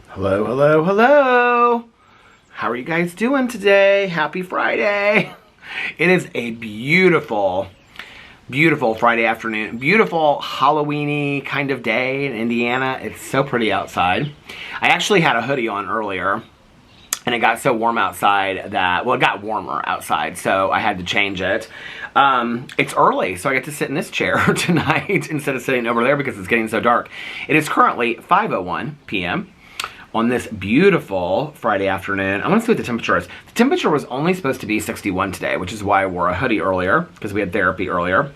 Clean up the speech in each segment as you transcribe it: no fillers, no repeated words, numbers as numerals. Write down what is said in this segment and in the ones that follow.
Hello, hello, hello. How are you guys doing today? Happy Friday. It is a beautiful, beautiful Friday afternoon. Beautiful Halloween-y kind of day in Indiana. It's so pretty outside. I actually had a hoodie on earlier, and it got so warm outside that, well, it got warmer outside, so I had to change it. It's early, so I get to sit in this chair tonight instead of sitting over there because it's getting so dark. It is currently 5:01 p.m. on this beautiful Friday afternoon. I want to see what the temperature is. The temperature was only supposed to be 61 today, which is why I wore a hoodie earlier, because we had therapy earlier.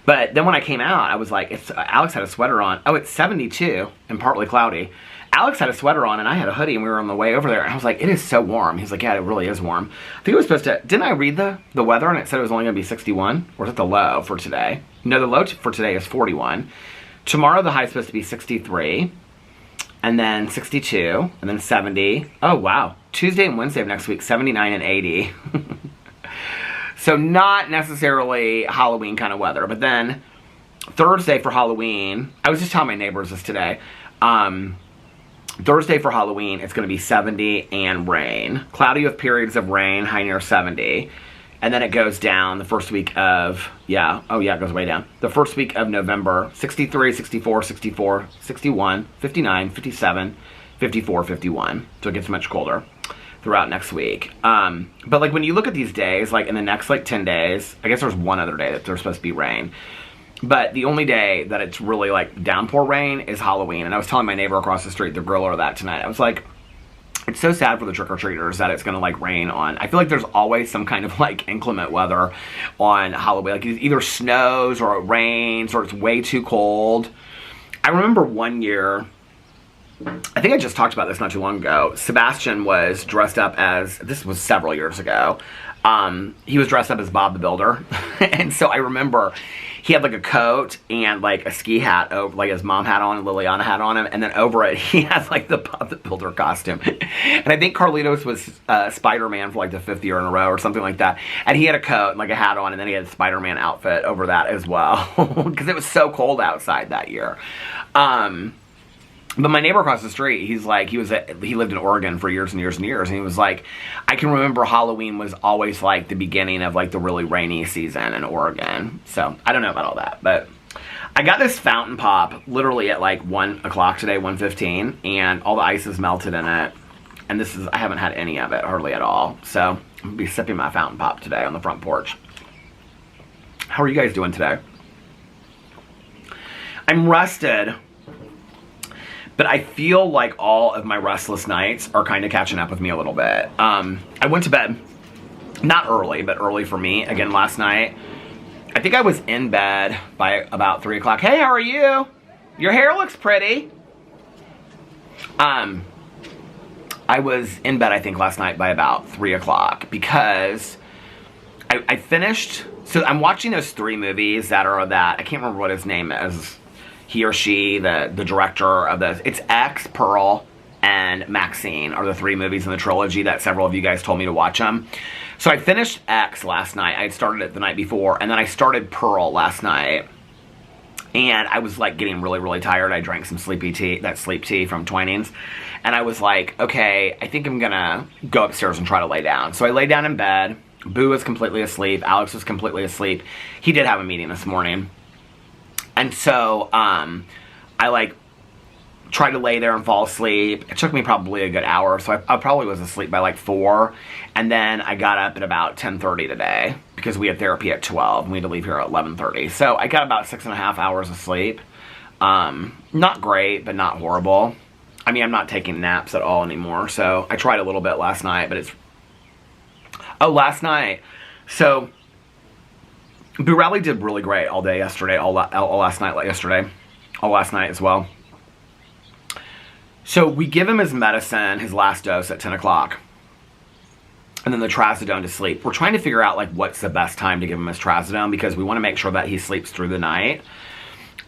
But then when I came out, I was like, Alex had a sweater on. Oh, it's 72 and partly cloudy. Alex had a sweater on and I had a hoodie and we were on the way over there. And I was like, it is so warm. He's like, yeah, it really is warm. I think it was supposed to, didn't I read the weather and it said it was only going to be 61? Or is it the low for today? No, the low for today is 41. Tomorrow the high is supposed to be 63. And then 62, and then 70. Oh, wow. Tuesday and Wednesday of next week, 79 and 80. So not necessarily Halloween kind of weather. But then Thursday for Halloween, I was just telling my neighbors this today. Thursday for Halloween, it's going to be 70 and rain. Cloudy with periods of rain, high near 70. And then it goes down the first week of, it goes way down. The first week of November, 63, 64, 64, 61, 59, 57, 54, 51. So it gets much colder throughout next week. But like when you look at these days, like in the next like 10 days, I guess there's one other day that there's supposed to be rain. But the only day that it's really like downpour rain is Halloween. And I was telling my neighbor across the street, the griller, that tonight. I was like, it's so sad for the trick-or-treaters that it's going to, like, rain on. I feel like there's always some kind of, like, inclement weather on Halloween. Like, it either snows or it rains or it's way too cold. I remember one year, I think I just talked about this not too long ago. Sebastian was dressed up as, this was several years ago, he was dressed up as Bob the Builder. And so I remember he had like a coat and like a ski hat over, like his mom had on and Liliana had on him, and then over it he has like the Bob the Builder costume. And I think Carlitos was Spider-Man for like the 5th year in a row or something like that. And he had a coat and like a hat on, and then he had a Spider-Man outfit over that as well, because it was so cold outside that year. But my neighbor across the street, he's like, he lived in Oregon for years and years and years, and he was like, I can remember Halloween was always like the beginning of like the really rainy season in Oregon. So I don't know about all that, but I got this fountain pop literally at like 1 o'clock today, 1:15, and all the ice is melted in it. And I haven't had any of it hardly at all. So I'm gonna be sipping my fountain pop today on the front porch. How are you guys doing today? I'm rested, but I feel like all of my restless nights are kind of catching up with me a little bit. I went to bed, not early, but early for me, again last night. I think I was in bed by about 3 o'clock. Hey, how are you? Your hair looks pretty. I was in bed, I think, last night by about 3 o'clock because I finished, so I'm watching those 3 movies that are that, I can't remember what his name is. He or she, the director of this. It's X, Pearl, and Maxine are the 3 movies in the trilogy that several of you guys told me to watch them. So I finished X last night. I had started it the night before, and then I started Pearl last night. And I was like getting really, really tired. I drank some sleep tea from Twinings. And I was like, okay, I think I'm gonna go upstairs and try to lay down. So I lay down in bed. Boo was completely asleep. Alex was completely asleep. He did have a meeting this morning. And so, I like tried to lay there and fall asleep. It took me probably a good hour, so I probably was asleep by like 4. And then I got up at about 10:30 today because we had therapy at 12 and we had to leave here at 11:30. So I got about 6.5 hours of sleep. Not great, but not horrible. I mean, I'm not taking naps at all anymore. So I tried a little bit last night, but last night. So Boo Rally did really great all day yesterday, all last night as well. So we give him his medicine, his last dose at 10 o'clock. And then the trazodone to sleep. We're trying to figure out like what's the best time to give him his trazodone because we want to make sure that he sleeps through the night.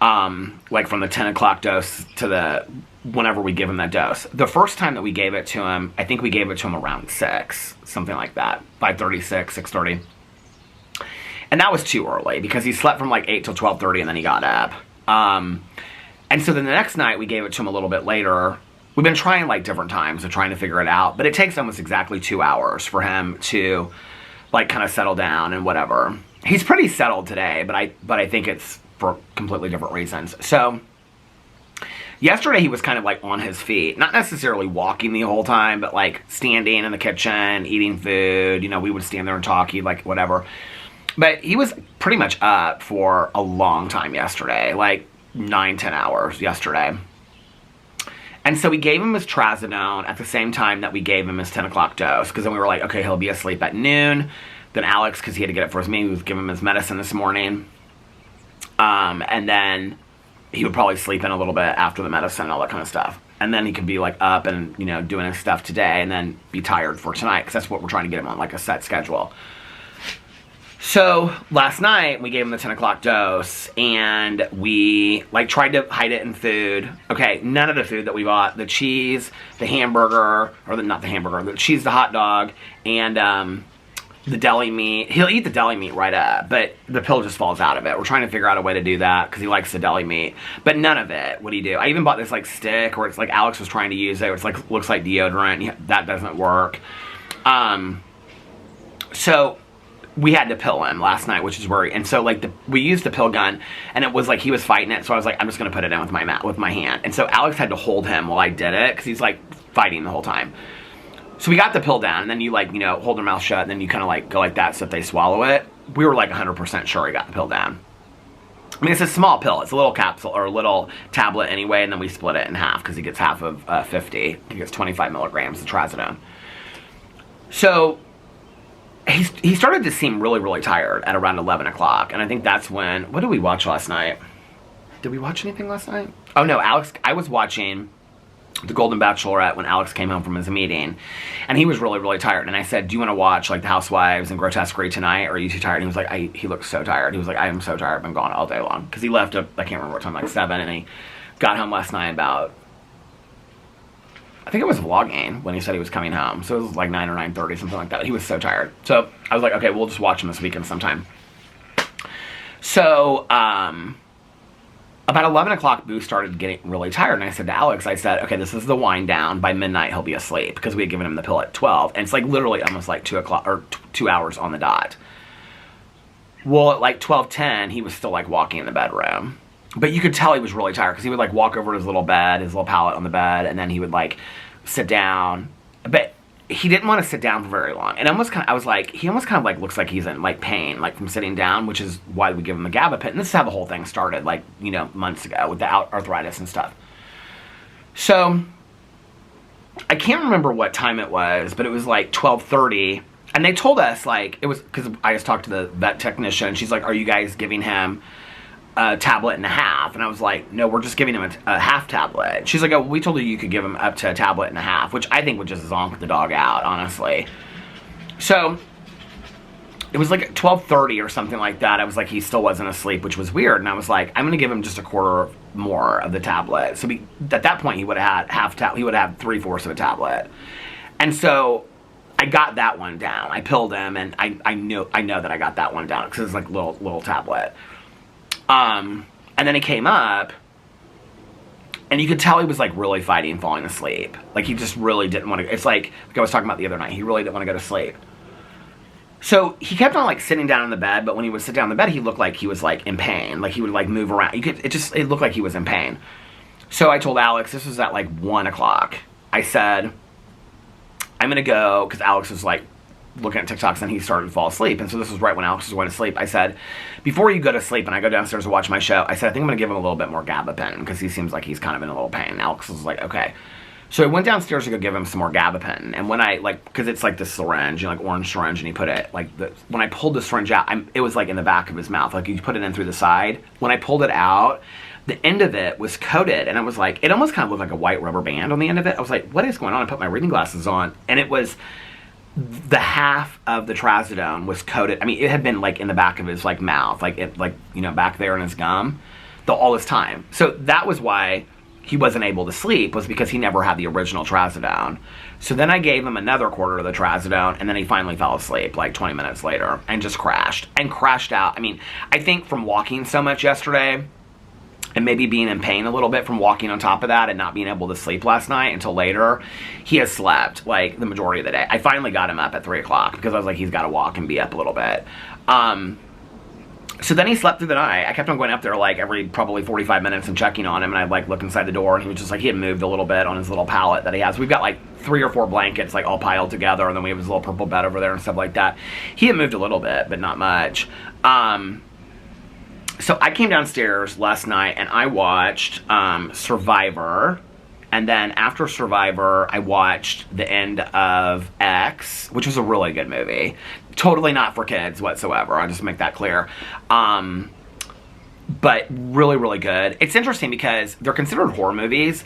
Like from the 10 o'clock dose to whenever we give him that dose. The first time that we gave it to him, I think we gave it to him around 6, something like that. 5:36, 6:30. And that was too early because he slept from like 8 till 12:30 and then he got up. And so then the next night we gave it to him a little bit later we've been trying like different times of trying to figure it out, but it takes almost exactly 2 hours for him to like kind of settle down and whatever. He's pretty settled today, but I think it's for completely different reasons. So yesterday he was kind of like on his feet, not necessarily walking the whole time, but like standing in the kitchen, eating food. You know, we would stand there and talk, he'd like whatever. But he was pretty much up for a long time yesterday, like 9-10 hours yesterday. And so we gave him his trazodone at the same time that we gave him his 10 o'clock dose, because then we were like, okay, he'll be asleep at noon. Then Alex, because he had to get it for his meeting, we was giving him his medicine this morning. And then he would probably sleep in a little bit after the medicine and all that kind of stuff. And then he could be like up and, you know, doing his stuff today and then be tired for tonight, because that's what we're trying to get him on, like a set schedule. So last night we gave him the 10 o'clock dose, and we like tried to hide it in food. Okay, none of the food that we bought, the cheese, the hamburger, or not the hamburger, the cheese, the hot dog, and the deli meat. He'll eat the deli meat right up, but the pill just falls out of it. We're trying to figure out a way to do that because he likes the deli meat, but none of it would he do. I even bought this like stick where it's like Alex was trying to use it. It's like looks like deodorant. That doesn't work. So we had to pill him last night, which is worrying. And so like we used the pill gun, and it was like he was fighting it. So I was like, I'm just gonna put it in with my hand. And so Alex had to hold him while I did it because he's like fighting the whole time. So we got the pill down, and then you like, you know, hold their mouth shut, and then you kind of like go like that so if they swallow it. We were like 100% sure he got the pill down. I mean, it's a small pill. It's a little capsule or a little tablet anyway, and then we split it in half because he gets half of 50. He gets 25 milligrams of trazodone. So he started to seem really, really tired at around 11 o'clock, and I think that's when, what did we watch last night? Did we watch anything last night? Oh no, I was watching The Golden Bachelorette when Alex came home from his meeting, and he was really, really tired, and I said, do you want to watch like The Housewives and Grotesquerie tonight, or are you too tired? And he was like, he looked so tired. He was like, I am so tired, I've been gone all day long, because he left at, I can't remember what time, like 7, and he got home last night about, I think it was vlogging when he said he was coming home. So it was like 9 or 9:30, something like that. He was so tired. So I was like, okay, we'll just watch him this weekend sometime. So about 11 o'clock, Boo started getting really tired. And I said to Alex, I said, okay, this is the wind down. By midnight, he'll be asleep, because we had given him the pill at 12. And it's like literally almost like 2 o'clock or 2 hours on the dot. Well, at like 12:10, he was still like walking in the bedroom. But you could tell he was really tired, because he would like walk over to his little bed, his little pallet on the bed, and then he would like sit down. But he didn't want to sit down for very long. And I was like, he almost kind of like looks like he's in like pain, like from sitting down, which is why we give him the gabapentin. And this is how the whole thing started, like, you know, months ago with the arthritis and stuff. So I can't remember what time it was, but it was like 12:30. And they told us, like, it was, because I just talked to the vet technician, and she's like, are you guys giving him a tablet and a half? And I was like, no, we're just giving him a half tablet. She's like, oh, we told you could give him up to a tablet and a half, which I think would just zonk the dog out, honestly. So it was like 12:30 or something like that. I was like, he still wasn't asleep, which was weird. And I was like, I'm going to give him just a quarter more of the tablet. So at that point, he would have had he would have 3/4 of a tablet. And so I got that one down. I pilled him, and I know that I got that one down because it's like little tablet. And then he came up, and you could tell he was like really fighting falling asleep. Like he just really didn't want to. It's like I was talking about the other night. He really didn't want to go to sleep. So he kept on like sitting down in the bed, but when he would sit down in the bed, he looked like he was like in pain. Like he would like move around. It looked like he was in pain. So I told Alex, this was at like 1 o'clock. I said, I'm gonna go, because Alex was like looking at TikToks, and he started to fall asleep. And so this was right when Alex was going to sleep. I said, before you go to sleep and I go downstairs to watch my show, I said, I think I'm going to give him a little bit more gabapentin, because he seems like he's kind of in a little pain. And Alex was like, okay. So I went downstairs to go give him some more gabapentin. And when I, like, because it's like this syringe, you know, like orange syringe, and he put it, like, when I pulled the syringe out, it was like in the back of his mouth. Like you put it in through the side. When I pulled it out, the end of it was coated, and I was like, it almost kind of looked like a white rubber band on the end of it. I was like, what is going on? I put my reading glasses on, and it was the half of the trazodone was coated. I mean, it had been like in the back of his like mouth, like it, like, you know, back there in his gum, all this time. So that was why he wasn't able to sleep, was because he never had the original trazodone. So then I gave him another quarter of the trazodone, and then he finally fell asleep like 20 minutes later and just crashed out. I mean, I think from walking so much yesterday, and maybe being in pain a little bit from walking on top of that and not being able to sleep last night until later, he has slept like the majority of the day. I finally got him up at 3 o'clock because I was like, he's got to walk and be up a little bit. So then he slept through the night. I kept on going up there like every probably 45 minutes and checking on him, and I'd like look inside the door, and he was just like, he had moved a little bit on his little pallet that he has. We've got like 3 or 4 blankets like all piled together, and then we have his little purple bed over there and stuff like that. He had moved a little bit, but not much. So I came downstairs last night and I watched Survivor. And then after Survivor, I watched the end of X, which was a really good movie. Totally not for kids whatsoever. I'll just make that clear. But really, really good. It's interesting because they're considered horror movies.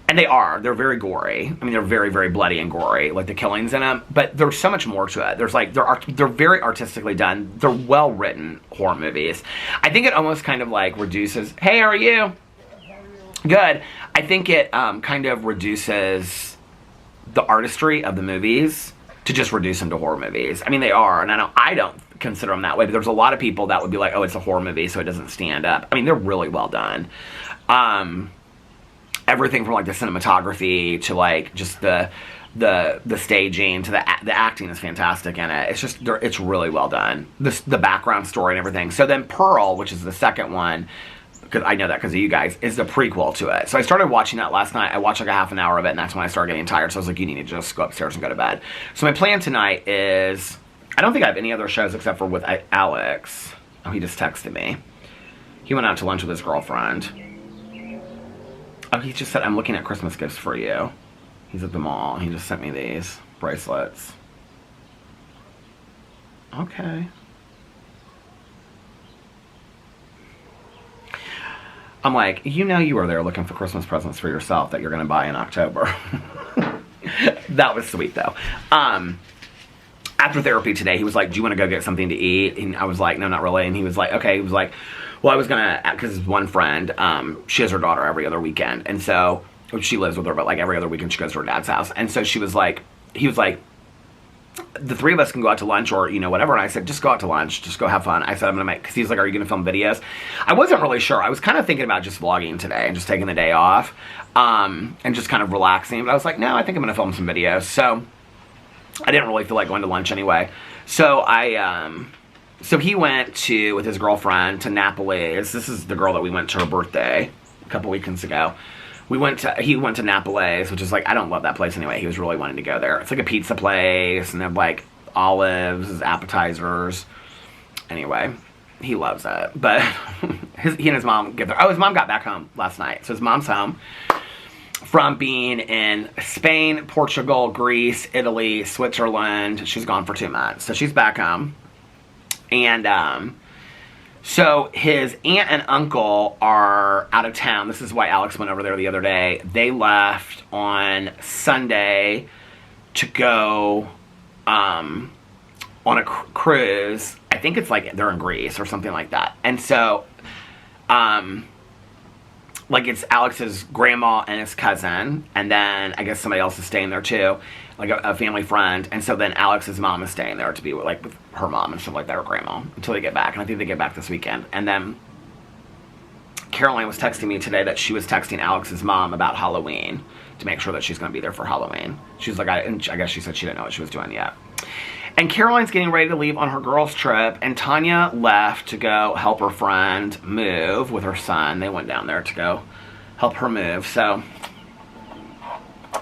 And they are. They're very gory. I mean, they're very, very bloody and gory, like the killings in them. But there's so much more to it. There's like, they're very artistically done. They're well-written horror movies. I think it almost kind of like reduces, hey, how are you? Good. I think it kind of reduces the artistry of the movies to just reduce them to horror movies. I mean, they are, and I don't consider them that way, but there's a lot of people that would be like, oh, it's a horror movie, so it doesn't stand up. I mean, they're really well done. Everything from like the cinematography to like just the staging to the acting is fantastic in it. It's just, it's really well done. The background story and everything. So then Pearl, which is the second one, because I know that because of you guys, is the prequel to it. So I started watching that last night. I watched like a half an hour of it, and that's when I started getting tired. So I was like, you need to just go upstairs and go to bed. So my plan tonight is, I don't think I have any other shows except for with Alex. Oh, he just texted me. He went out to lunch with his girlfriend. Oh, he just said, I'm looking at Christmas gifts for you. He's at the mall. He just sent me these bracelets. Okay. I'm like, you know you were there looking for Christmas presents for yourself that you're going to buy in October. That was sweet, though. After therapy today, he was like, do you want to go get something to eat? And I was like, no, not really. And he was like, okay. He was like, well, I was going to, because one friend, she has her daughter every other weekend. And so, she lives with her, but like every other weekend she goes to her dad's house. And so she was like, he was like, the 3 of us can go out to lunch or, you know, whatever. And I said, just go out to lunch. Just go have fun. I said, I'm going to make, because he's like, are you going to film videos? I wasn't really sure. I was kind of thinking about just vlogging today and just taking the day off and just kind of relaxing. But I was like, no, I think I'm going to film some videos. So I didn't really feel like going to lunch anyway. So so he went with his girlfriend to Indianapolis. This is the girl that we went to her birthday a couple weekends ago. He went to Indianapolis, which is like, I don't love that place anyway. He was really wanting to go there. It's like a pizza place, and they have like olives as appetizers. Anyway, he loves it. But he and his mom get there. Oh, his mom got back home last night. So his mom's home from being in Spain, Portugal, Greece, Italy, Switzerland. She's gone for 2 months. So she's back home. And so his aunt and uncle are out of town. This is why Alex went over there the other day. They left on Sunday to go on a cruise. I think it's like they're in Greece or something like that. And so, like it's Alex's grandma and his cousin. And then I guess somebody else is staying there too. Like a family friend. And so then Alex's mom is staying there to be with, like, with her mom and stuff like that, or grandma, until they get back. And I think they get back this weekend. And then Caroline was texting me today that she was texting Alex's mom about Halloween to make sure that she's going to be there for Halloween. She was like, I guess she said she didn't know what she was doing yet. And Caroline's getting ready to leave on her girls' trip. And Tanya left to go help her friend move with her son. They went down there to go help her move. So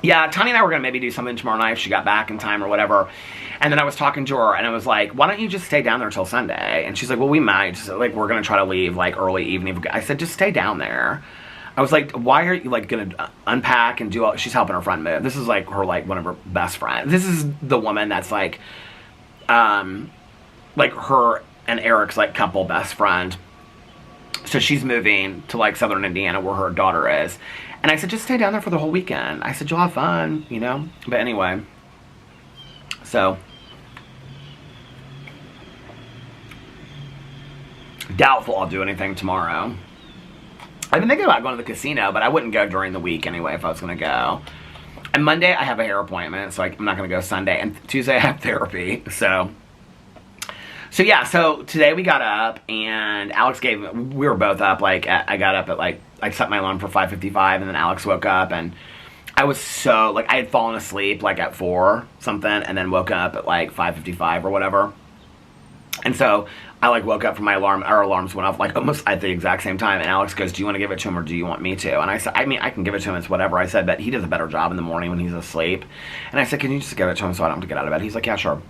yeah, Tanya and I were going to maybe do something tomorrow night if she got back in time or whatever. And then I was talking to her, and I was like, why don't you just stay down there until Sunday? And she's like, well, we might. So, like, we're going to try to leave, like, early evening. I said, just stay down there. I was like, why are you, like, going to unpack and do all... She's helping her friend move. This is, like, her, like, one of her best friends. This is the woman that's, like her and Eric's, like, couple best friend. So she's moving to, like, southern Indiana where her daughter is. And I said, just stay down there for the whole weekend. I said, you'll have fun, you know? But anyway. So. Doubtful I'll do anything tomorrow. I've been thinking about going to the casino, but I wouldn't go during the week anyway if I was going to go. And Monday, I have a hair appointment, so I'm not going to go Sunday. And Tuesday, I have therapy, so So yeah, so today we got up and we were both up, like, I got up at, like, I set my alarm for 5:55 and then Alex woke up and I was so, like, I had fallen asleep, like, at 4 something and then woke up at, like, 5:55 or whatever. And so I, like, woke up from my alarm, our alarms went off, like, almost at the exact same time, and Alex goes, do you want to give it to him or do you want me to? And I said, I mean, I can give it to him, it's whatever. I said, but he does a better job in the morning when he's asleep. And I said, can you just give it to him so I don't have to get out of bed? He's like, yeah, sure.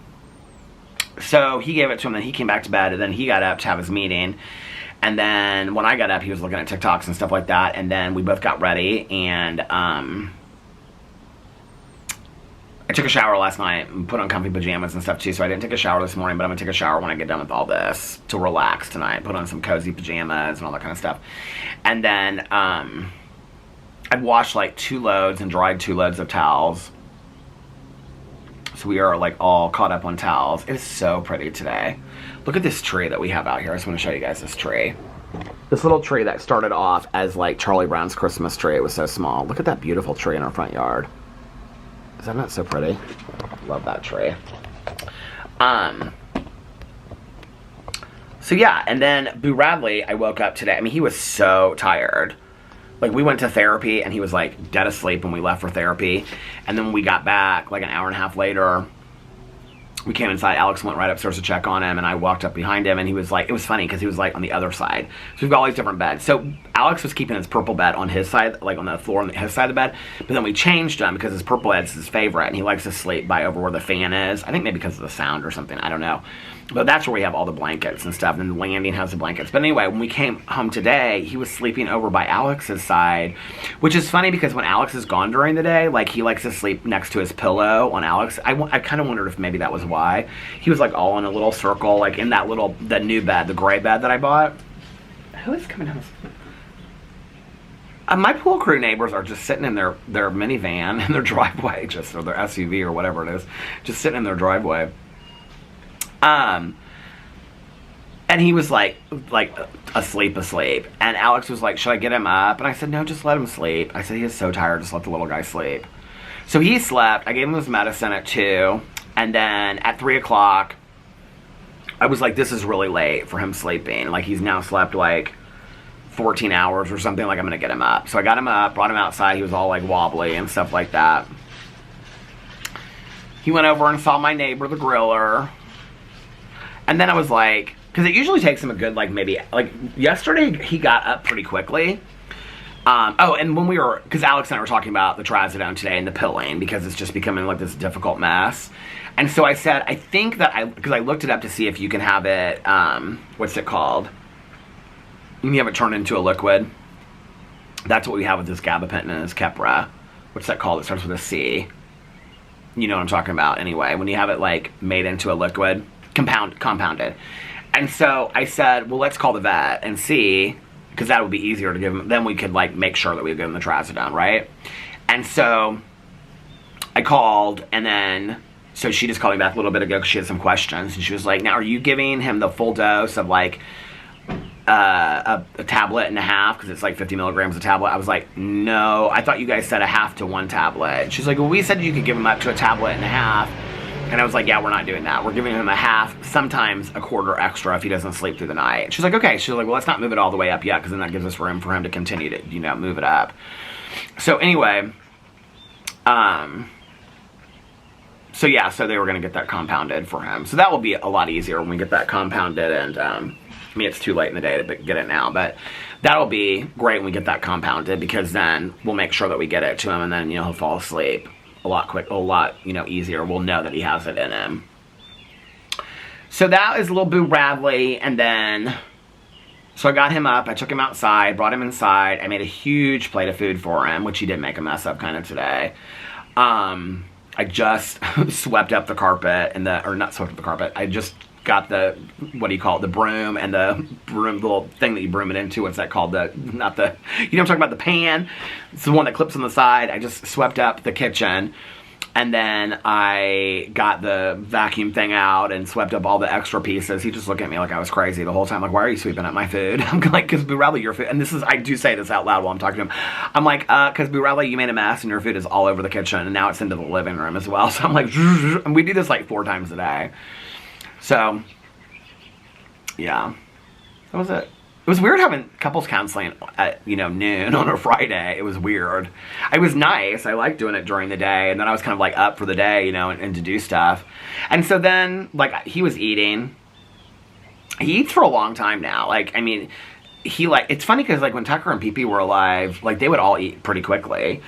So he gave it to him, then he came back to bed, and then he got up to have his meeting. And then when I got up, he was looking at TikToks and stuff like that, and then we both got ready, and I took a shower last night and put on comfy pajamas and stuff too, so I didn't take a shower this morning, but I'm going to take a shower when I get done with all this to relax tonight, put on some cozy pajamas and all that kind of stuff. And then I've washed like 2 loads and dried 2 loads of towels. So we are like all caught up on towels. It is so pretty today. Look at this tree that we have out here. I just want to show you guys this tree. This little tree that started off as like Charlie Brown's Christmas tree. It was so small. Look at that beautiful tree in our front yard. Is that not so pretty? Love that tree. So yeah, and then Boo Radley, I woke up today. I mean, he was so tired. Like, we went to therapy, and he was, like, dead asleep when we left for therapy. And then when we got back, like, an hour and a half later, we came inside. Alex went right upstairs to check on him, and I walked up behind him, and he was, like, it was funny, because he was, like, on the other side. So we've got all these different beds. So Alex was keeping his purple bed on his side, like, on the floor on his side of the bed. But then we changed him, because his purple bed's his favorite, and he likes to sleep by over where the fan is. I think maybe because of the sound or something. I don't know. But that's where we have all the blankets and stuff, and the landing has the blankets. But anyway, when we came home today, he was sleeping over by Alex's side, which is funny because when Alex is gone during the day, like, he likes to sleep next to his pillow on Alex. I kind of wondered if maybe that was why. He was, like, all in a little circle, like, in that the new bed, the gray bed that I bought. Who is coming down this? My pool crew neighbors are just sitting in their minivan in their driveway, or their SUV or whatever it is, just sitting in their driveway. And he was like asleep. And Alex was like, should I get him up? And I said, no, just let him sleep. I said, he is so tired, just let the little guy sleep. So he slept. I gave him his medicine at 2. And then at 3 o'clock, I was like, this is really late for him sleeping. Like, he's now slept like 14 hours or something. Like, I'm going to get him up. So I got him up, brought him outside. He was all like wobbly and stuff like that. He went over and saw my neighbor, the griller. And then I was like, because it usually takes him a good, like, maybe, like, yesterday he got up pretty quickly. Oh, and when because Alex and I were talking about the trazodone today and the pilling, because it's just becoming, like, this difficult mess. And so I said, I think that because I looked it up to see if you can have it, what's it called? You can have it turned into a liquid. That's what we have with this gabapentin and this Keppra. What's that called? It starts with a C. You know what I'm talking about, anyway. When you have it, like, made into a liquid. Compounded. And so I said, well, let's call the vet and see, because that would be easier to give him. Then we could, like, make sure that we give him the trazodone, right? And so I called, and then, so she just called me back a little bit ago because she had some questions. And she was like, now, are you giving him the full dose of, like, a tablet and a half, because it's like 50 milligrams a tablet? I was like, no, I thought you guys said a half to 1 tablet. She's like, well, we said you could give him up to a tablet and a half. And I was like, yeah, we're not doing that. We're giving him a half, sometimes a quarter extra if he doesn't sleep through the night. She's like, okay. She's like, well, let's not move it all the way up yet, because then that gives us room for him to continue to, you know, move it up. So anyway, so yeah, so they were going to get that compounded for him. So that will be a lot easier when we get that compounded. And, I mean, it's too late in the day to get it now, but that'll be great when we get that compounded, because then we'll make sure that we get it to him, and then, you know, he'll fall asleep a lot, you know, easier. We'll know that he has it in him. So that is little Boo Radley, and then, so I got him up, I took him outside, brought him inside, I made a huge plate of food for him, which he did make a mess of kind of today. I just swept up the carpet, or not swept up the carpet, I just got the, what do you call it, the broom, and the broom, the little thing that you broom it into, what's that called, you know what I'm talking about, the pan, it's the one that clips on the side. I just swept up the kitchen, and then I got the vacuum thing out and swept up all the extra pieces. He just looked at me like I was crazy the whole time, like, why are you sweeping up my food? I'm like, because Boo Radley, your food, and this is, I do say this out loud while I'm talking to him, I'm like, because Boo Radley, you made a mess and your food is all over the kitchen, and now it's into the living room as well. So I'm like, and we do this like 4 times a day. So yeah, that was it. It was weird having couples counseling at, noon on a Friday. It was weird. It was nice. I liked doing it during the day. And then I was kind of like up for the day, and to do stuff. And so then, like, he was eating. He eats for a long time now. Like, I mean, it's funny because, like, when Tucker and Pee-Pee were alive, like, they would all eat pretty quickly.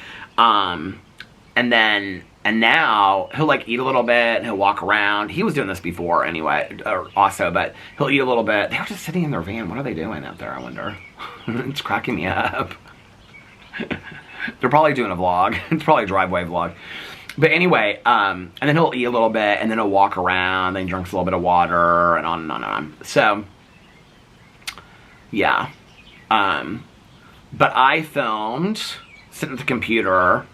And now he'll like eat a little bit and he'll walk around. He was doing this before anyway, also, but he'll eat a little bit. They were just sitting in their van. What are they doing out there, I wonder? It's cracking me up. They're probably doing a vlog. It's probably a driveway vlog. But anyway, and then he'll eat a little bit and then he'll walk around. Then he drinks a little bit of water and on and on and on. So, yeah. But I filmed sitting at the computer.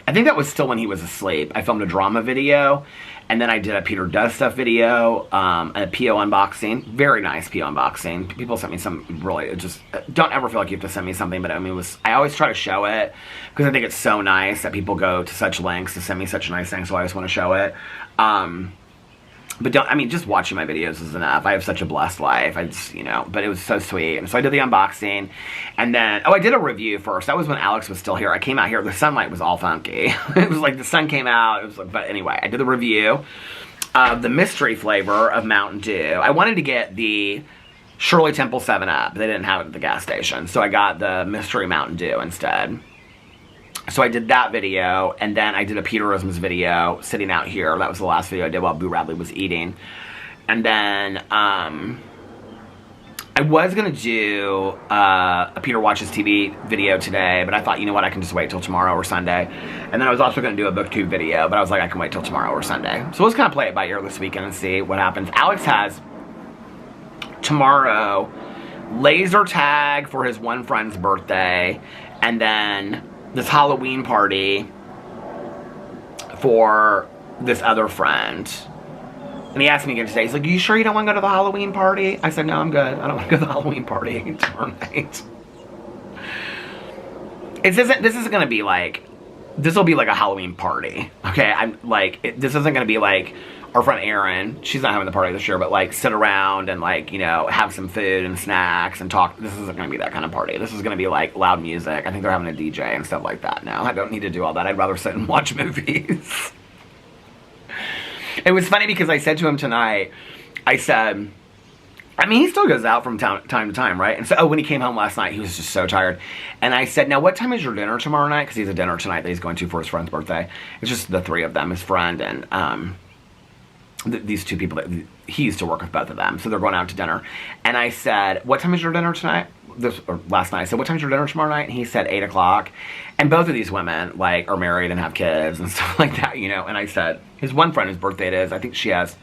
I think that was still when he was asleep. I filmed a drama video, and then I did a Peter Does Stuff video, a PO unboxing. Very nice PO unboxing. People sent me some really, just, don't ever feel like you have to send me something, but I mean, I always try to show it, because I think it's so nice that people go to such lengths to send me such nice things, so I always want to show it. But just watching my videos is enough. I have such a blessed life. But it was so sweet. And so I did the unboxing. And then, I did a review first. That was when Alex was still here. I came out here. The sunlight was all funky. It was like the sun came out. It was like, but anyway, I did the review of the mystery flavor of Mountain Dew. I wanted to get the Shirley Temple 7-Up. They didn't have it at the gas station. So I got the mystery Mountain Dew instead. So I did that video, and then I did a Peterisms video sitting out here. That was the last video I did while Boo Radley was eating. And then I was going to do a Peter Watches TV video today, but I thought, you know what, I can just wait till tomorrow or Sunday. And then I was also going to do a BookTube video, but I was like, I can wait till tomorrow or Sunday. So let's kind of play it by ear this weekend and see what happens. Alex has tomorrow laser tag for his one friend's birthday, and then this Halloween party for this other friend. And he asked me again today, he's like, are you sure you don't want to go to the Halloween party? I said, no, I'm good. I don't want to go to the Halloween party tomorrow night. This isn't going to be like, this will be like a Halloween party. Okay, this isn't going to be like our friend Erin, she's not having the party this year, but like sit around and like, have some food and snacks and talk. This isn't going to be that kind of party. This is going to be like loud music. I think they're having a DJ and stuff like that now. I don't need to do all that. I'd rather sit and watch movies. It was funny because I said to him tonight, I said, he still goes out from time to time, right? And so, when he came home last night, he was just so tired. And I said, now what time is your dinner tomorrow night? Because he has a dinner tonight that he's going to for his friend's birthday. It's just the three of them, his friend and, these two people that he used to work with, both of them, so they're going out to dinner. And I said, what time is your dinner tonight? Last night I said, what time's your dinner tomorrow night? And he said 8 o'clock. And both of these women like are married and have kids and stuff like that, and I said, his one friend whose birthday it is, I think she has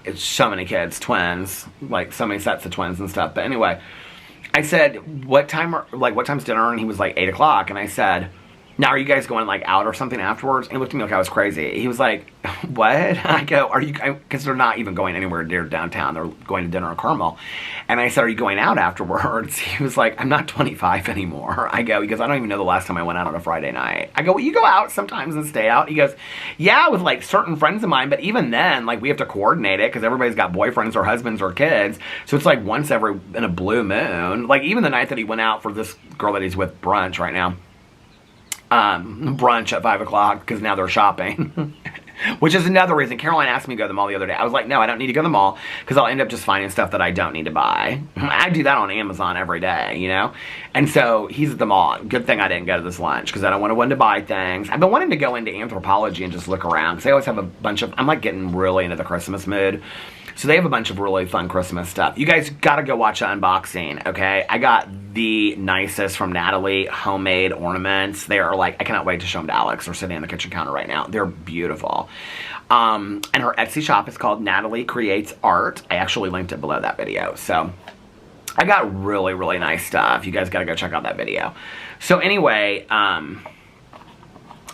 it's so many kids, twins, like so many sets of twins and stuff. But anyway, I said, what time's dinner? And he was like 8 o'clock. And I said, now are you guys going like out or something afterwards? And he looked at me like I was crazy. He was like, what? I go, are you, because they're not even going anywhere near downtown. They're going to dinner in Carmel. And I said, are you going out afterwards? He was like, I'm not 25 anymore. I go, because I don't even know the last time I went out on a Friday night. I go, well, you go out sometimes and stay out. He goes, yeah, with like certain friends of mine, but even then, like we have to coordinate it because everybody's got boyfriends or husbands or kids. So it's like once in a blue moon. Like even the night that he went out for this girl that he's with brunch right now. Brunch at 5 o'clock because now they're shopping. Which is another reason. Caroline asked me to go to the mall the other day. I was like, no, I don't need to go to the mall because I'll end up just finding stuff that I don't need to buy. I do that on Amazon every day, And so he's at the mall. Good thing I didn't go to this lunch because I don't want to buy things. I've been wanting to go into Anthropologie and just look around because they always have a bunch of, I'm like getting really into the Christmas mood. So they have a bunch of really fun Christmas stuff. You guys gotta go watch the unboxing, okay? I got the nicest from Natalie homemade ornaments. They are like, I cannot wait to show them to Alex. They're sitting on the kitchen counter right now. They're beautiful. And her Etsy shop is called Natalie Creates Art. I actually linked it below that video. So I got really, really nice stuff. You guys gotta go check out that video. So anyway,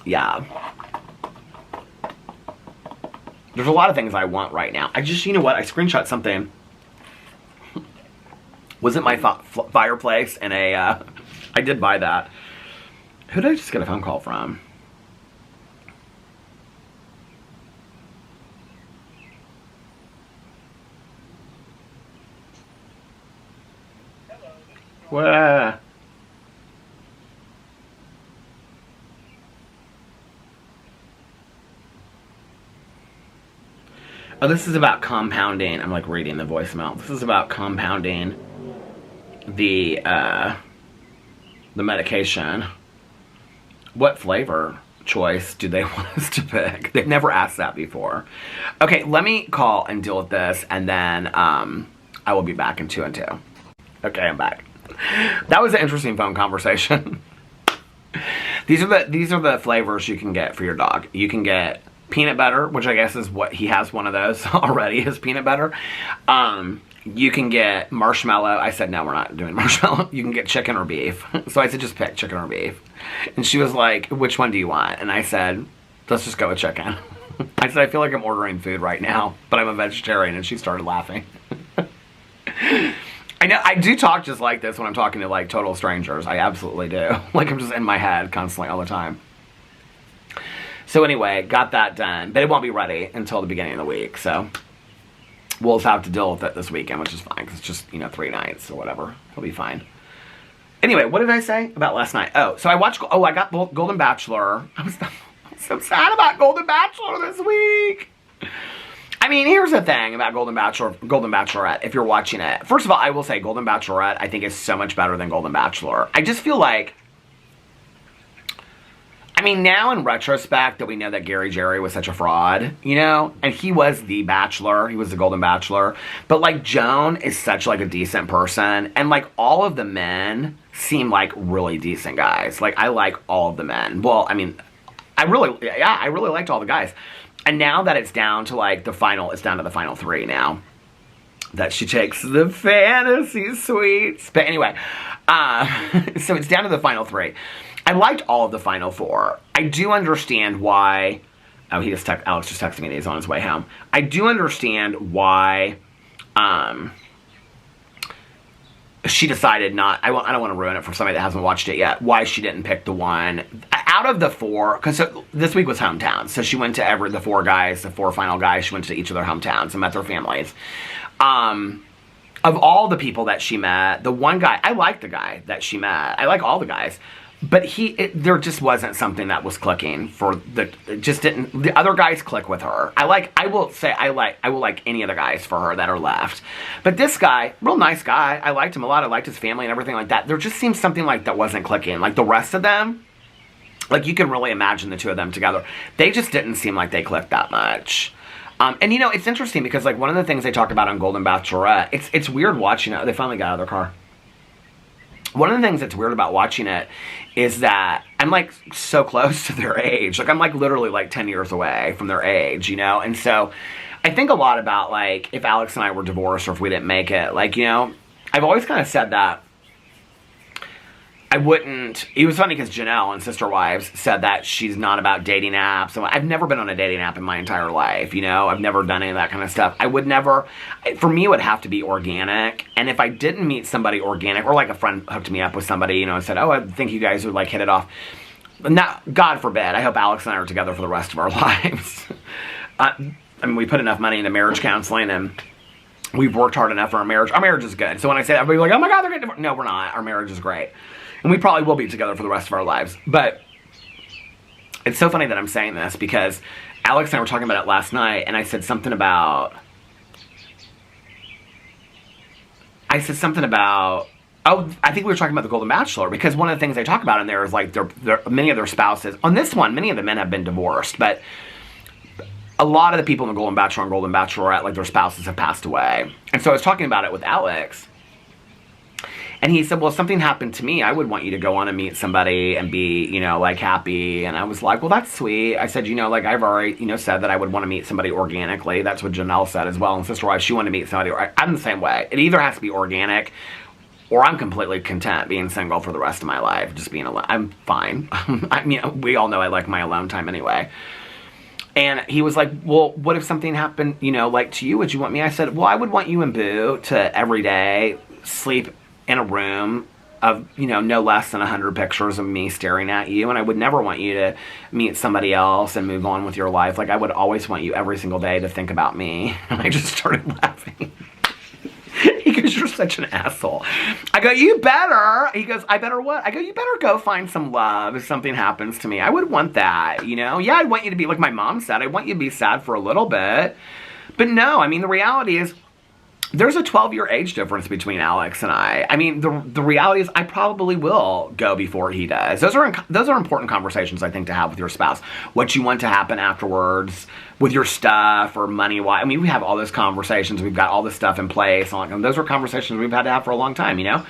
yeah. There's a lot of things I want right now. I just, you know what? I screenshot something. Was it my fireplace and I did buy that. Who did I just get a phone call from? Wah. Oh, this is about compounding. I'm like reading the voicemail. This is about compounding the medication. What flavor choice do they want us to pick? They've never asked that before. Okay, let me call and deal with this, and then I will be back in 2 and 2. Okay, I'm back. That was an interesting phone conversation. These are the flavors you can get for your dog. You can get peanut butter, which I guess is what he has one of those already, is peanut butter. You can get marshmallow. I said, no, we're not doing marshmallow. You can get chicken or beef. So I said, just pick chicken or beef. And she was like, which one do you want? And I said, let's just go with chicken. I said, I feel like I'm ordering food right now, but I'm a vegetarian. And she started laughing. I know, I do talk just like this when I'm talking to like total strangers. I absolutely do. Like I'm just in my head constantly all the time. So anyway, got that done. But it won't be ready until the beginning of the week. So we'll have to deal with it this weekend, which is fine. Because it's just, 3 nights or whatever. It'll be fine. Anyway, what did I say about last night? Oh, so I got Golden Bachelor. I was so sad about Golden Bachelor this week. I mean, here's the thing about Golden Bachelorette, if you're watching it. First of all, I will say Golden Bachelorette, I think, is so much better than Golden Bachelor. I just feel like, I mean, now in retrospect that we know that Gary Jerry was such a fraud, and he was the Bachelor, he was the Golden Bachelor, but like Joan is such like a decent person, and like all of the men seem like really decent guys. Like I like all of the men. Well, I mean, I really liked all the guys. And now that it's down to like the final 3 now. That she takes the fantasy suites. But anyway, so it's down to the final 3. I liked all of the final 4. I do understand why. Oh, Alex just texted me that he's on his way home. I do understand why she decided not. I don't want to ruin it for somebody that hasn't watched it yet. Why she didn't pick the one out of the 4, because this week was hometowns. So she went to the 4 guys, the 4 final guys. She went to each of their hometowns and met their families. Of all the people that she met, the one guy, I like the guy that she met. I like all the guys. But there just wasn't something that was clicking for the other guys click with her. I will like any of the guys for her that are left. But this guy, real nice guy, I liked him a lot. I liked his family and everything like that. There just seems something like that wasn't clicking. Like the rest of them, like you can really imagine the 2 of them together. They just didn't seem like they clicked that much. And it's interesting because like one of the things they talk about on Golden Bachelorette, it's weird watching it. They finally got out of their car. One of the things that's weird about watching it is that I'm like so close to their age. Like I'm like literally like 10 years away from their age, And so I think a lot about like if Alex and I were divorced or if we didn't make it, like, I've always kind of said that I wouldn't. It was funny because Janelle and Sister Wives said that she's not about dating apps. So I've never been on a dating app in my entire life, I've never done any of that kind of stuff. I would never. For me, it would have to be organic. And if I didn't meet somebody organic, or like a friend hooked me up with somebody, and said, oh, I think you guys would like hit it off. Not, God forbid. I hope Alex and I are together for the rest of our lives. I mean, we put enough money into marriage counseling and we've worked hard enough for our marriage. Our marriage is good. So when I say that, everybody's like, oh my God, they're getting divorced. No, we're not. Our marriage is great. And we probably will be together for the rest of our lives. But it's so funny that I'm saying this because Alex and I were talking about it last night, and I said something about... Oh, I think we were talking about the Golden Bachelor, because one of the things they talk about in there is like many of their spouses... On this one, many of the men have been divorced, but a lot of the people in the Golden Bachelor and Golden Bachelorette, like their spouses have passed away. And so I was talking about it with Alex. And he said, well, if something happened to me, I would want you to go on and meet somebody and be, like, happy. And I was like, well, that's sweet. I said, like, I've already, said that I would want to meet somebody organically. That's what Janelle said as well. And Sister Wife, she wanted to meet somebody. I'm the same way. It either has to be organic, or I'm completely content being single for the rest of my life. Just being alone. I'm fine. I mean, we all know I like my alone time anyway. And he was like, well, what if something happened, like to you? Would you want me? I said, well, I would want you and Boo to every day sleep in a room of, no less than 100 pictures of me staring at you. And I would never want you to meet somebody else and move on with your life. Like, I would always want you every single day to think about me. And I just started laughing. He goes, you're such an asshole. I go, you better. He goes, I better what? I go, you better go find some love if something happens to me. I would want that, you know? Yeah, I'd want you to be, like my mom said, I want you to be sad for a little bit. But no, I mean, the reality is, there's a 12-year age difference between Alex and I. I mean, the reality is I probably will go before he does. Those are important conversations, I think, to have with your spouse. What you want to happen afterwards with your stuff or money-wise. I mean, we have all those conversations. We've got all this stuff in place. And those are conversations we've had to have for a long time, you know?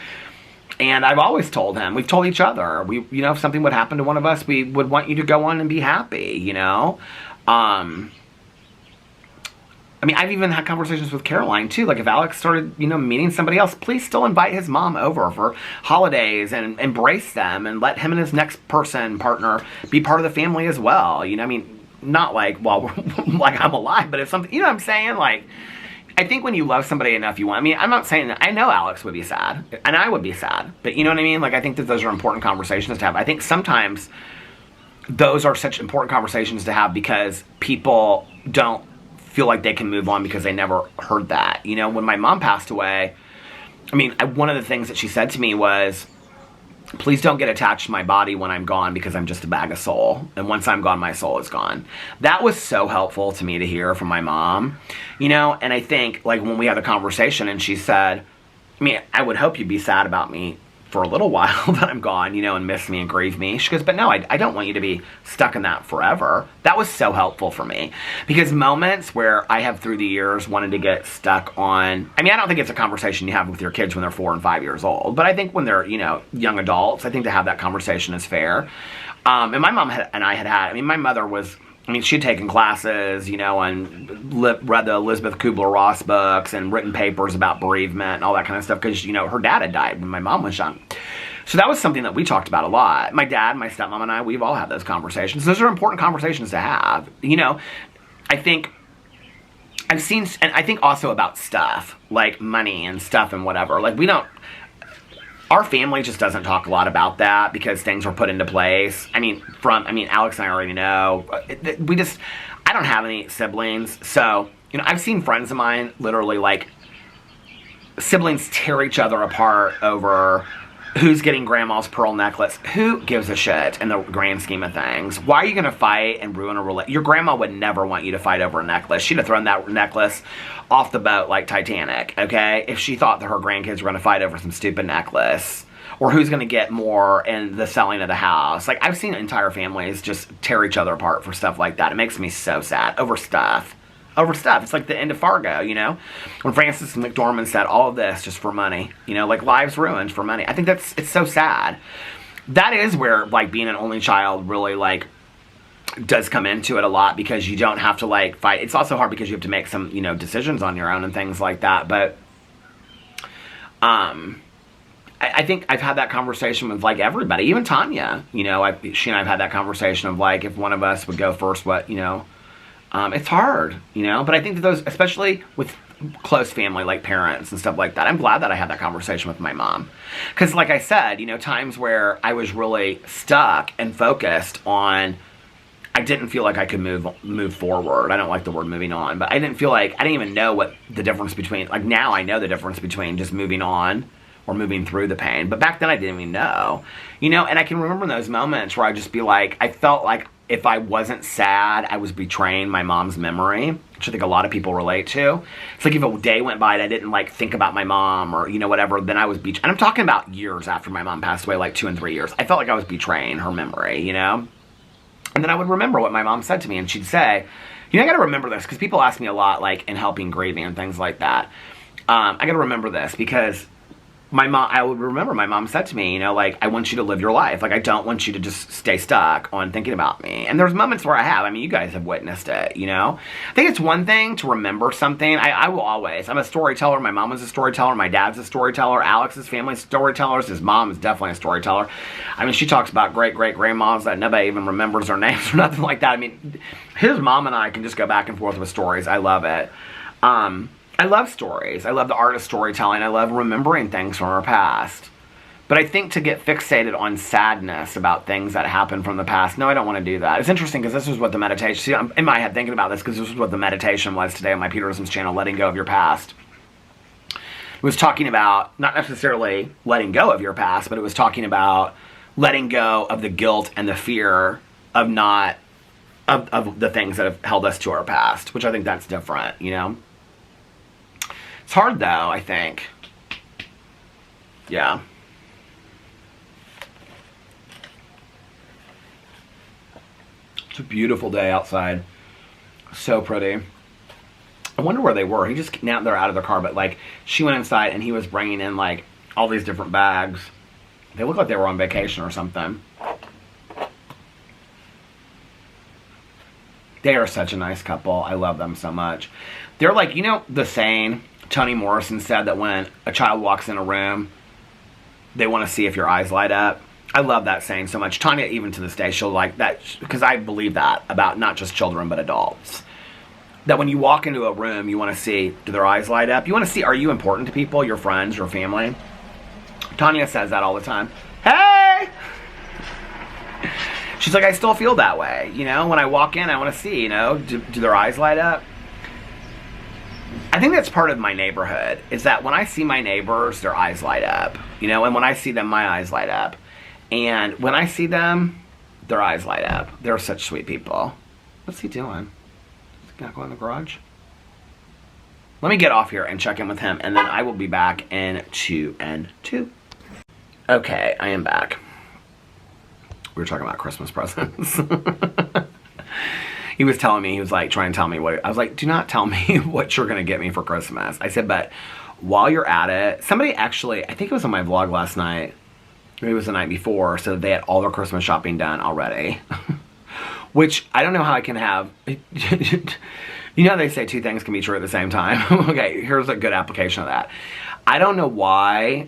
And I've always told him, we've told each other, you know, if something would happen to one of us, we would want you to go on and be happy, you know? I mean, I've even had conversations with Caroline, too. Like, if Alex started, you know, meeting somebody else, please still invite his mom over for holidays and embrace them and let him and his next partner, be part of the family as well. You know, I mean, not like, well, like I'm alive, but if something, you know what I'm saying? Like, I think when you love somebody enough, you want, I mean, I'm not saying that, I know Alex would be sad, and I would be sad, but you know what I mean? Like, I think that those are important conversations to have. I think sometimes those are such important conversations to have because people don't feel like they can move on because they never heard that. You know, when my mom passed away, I mean, one of the things that she said to me was, please don't get attached to my body when I'm gone because I'm just a bag of soul. And once I'm gone, my soul is gone. That was so helpful to me to hear from my mom, you know, and I think, like, when we had a conversation and she said, I mean, I would hope you'd be sad about me for a little while that I'm gone, you know, and miss me and grieve me. She goes, but no, I don't want you to be stuck in that forever. That was so helpful for me. Because moments where I have through the years wanted to get stuck on, I mean, I don't think it's a conversation you have with your kids when they're 4 and 5 years old, but I think when they're, you know, young adults, I think to have that conversation is fair. And my mom and I had, I mean, my mother was, I mean, she'd taken classes, you know, and read the Elizabeth Kubler-Ross books and written papers about bereavement and all that kind of stuff because, you know, her dad had died when my mom was young. So that was something that we talked about a lot. My dad, my stepmom, and I, we've all had those conversations. Those are important conversations to have. You know, I think I've seen, and I think also about stuff, like money and stuff and whatever. Like, we don't, our family just doesn't talk a lot about that because things were put into place. I mean, Alex and I already know. I don't have any siblings. So, you know, I've seen friends of mine literally, like, siblings tear each other apart over who's getting grandma's pearl necklace. Who gives a shit in the grand scheme of things? Why are you going to fight and ruin a relationship? Your grandma would never want you to fight over a necklace. She'd have thrown that necklace off the boat like Titanic, okay? If she thought that her grandkids were going to fight over some stupid necklace. Or who's going to get more in the selling of the house. Like, I've seen entire families just tear each other apart for stuff like that. It makes me so sad. Over stuff. Over stuff. It's like the end of Fargo, you know? When Frances McDormand said all of this just for money. You know, like, lives ruined for money. I think it's so sad. That is where, like, being an only child really, like, does come into it a lot because you don't have to, like, fight. It's also hard because you have to make some, you know, decisions on your own and things like that. But, I think I've had that conversation with, like, everybody. Even Tanya, you know, she and I have had that conversation of, like, if one of us would go first, what, you know. It's hard, you know. But I think that those, especially with close family, like parents and stuff like that, I'm glad that I had that conversation with my mom. Because, like I said, you know, times where I was really stuck and focused on, I didn't feel like I could move forward. I don't like the word moving on. But I didn't even know what the difference between, like, now I know the difference between just moving on or moving through the pain. But back then I didn't even know. You know, and I can remember those moments where I'd just be like, I felt like if I wasn't sad, I was betraying my mom's memory, which I think a lot of people relate to. It's like if a day went by and I didn't, like, think about my mom or, you know, whatever, then I was and I'm talking about years after my mom passed away, like 2 and 3 years. I felt like I was betraying her memory, you know? And then I would remember what my mom said to me, and she'd say, you know, I gotta remember this, because people ask me a lot, like, in helping grieving and things like that. I gotta remember this, because I would remember my mom said to me, you know, like, I want you to live your life. Like, I don't want you to just stay stuck on thinking about me. And there's moments where I have. I mean, you guys have witnessed it, you know? I think it's one thing to remember something. I will always. I'm a storyteller. My mom was a storyteller. My dad's a storyteller. Alex's family's storytellers. His mom is definitely a storyteller. I mean, she talks about great-great-grandmas that nobody even remembers their names or nothing like that. I mean, his mom and I can just go back and forth with stories. I love it. I love stories. I love the art of storytelling. I love remembering things from our past. But I think to get fixated on sadness about things that happened from the past, no, I don't want to do that. It's interesting because this is what the meditation, see, I'm in my head thinking about this because this is what the meditation was today on my Peterisms channel, letting go of your past. It was talking about not necessarily letting go of your past, but it was talking about letting go of the guilt and the fear of not of the things that have held us to our past, which I think that's different, you know. It's hard though, I think. Yeah. It's a beautiful day outside. So pretty. I wonder where they were. He just, now they're out of the car, but like she went inside and he was bringing in like all these different bags. They look like they were on vacation or something. They are such a nice couple. I love them so much. They're like, you know, the saying, Toni Morrison said that when a child walks in a room, they want to see if your eyes light up. I love that saying so much. Tanya, even to this day, she'll like that, because I believe that about not just children, but adults. That when you walk into a room, you want to see, do their eyes light up? You want to see, are you important to people, your friends, your family? Tanya says that all the time. Hey! She's like, I still feel that way. You know, when I walk in, I want to see, you know, do their eyes light up? I think that's part of my neighborhood, is that when I see my neighbors, their eyes light up. You know, and when I see them, my eyes light up. And when I see them, their eyes light up. They're such sweet people. What's he doing? Is he gonna go in the garage? Let me get off here and check in with him, and then I will be back in 2 and 2. Okay, I am back. We were talking about Christmas presents. He was telling me, he was like trying to tell me what, I was like, do not tell me what you're gonna get me for Christmas. I said, but while you're at it, somebody actually, I think it was on my vlog last night, maybe it was the night before, so they had all their Christmas shopping done already. Which, I don't know how I can have, you know they say two things can be true at the same time. Okay, here's a good application of that. I don't know why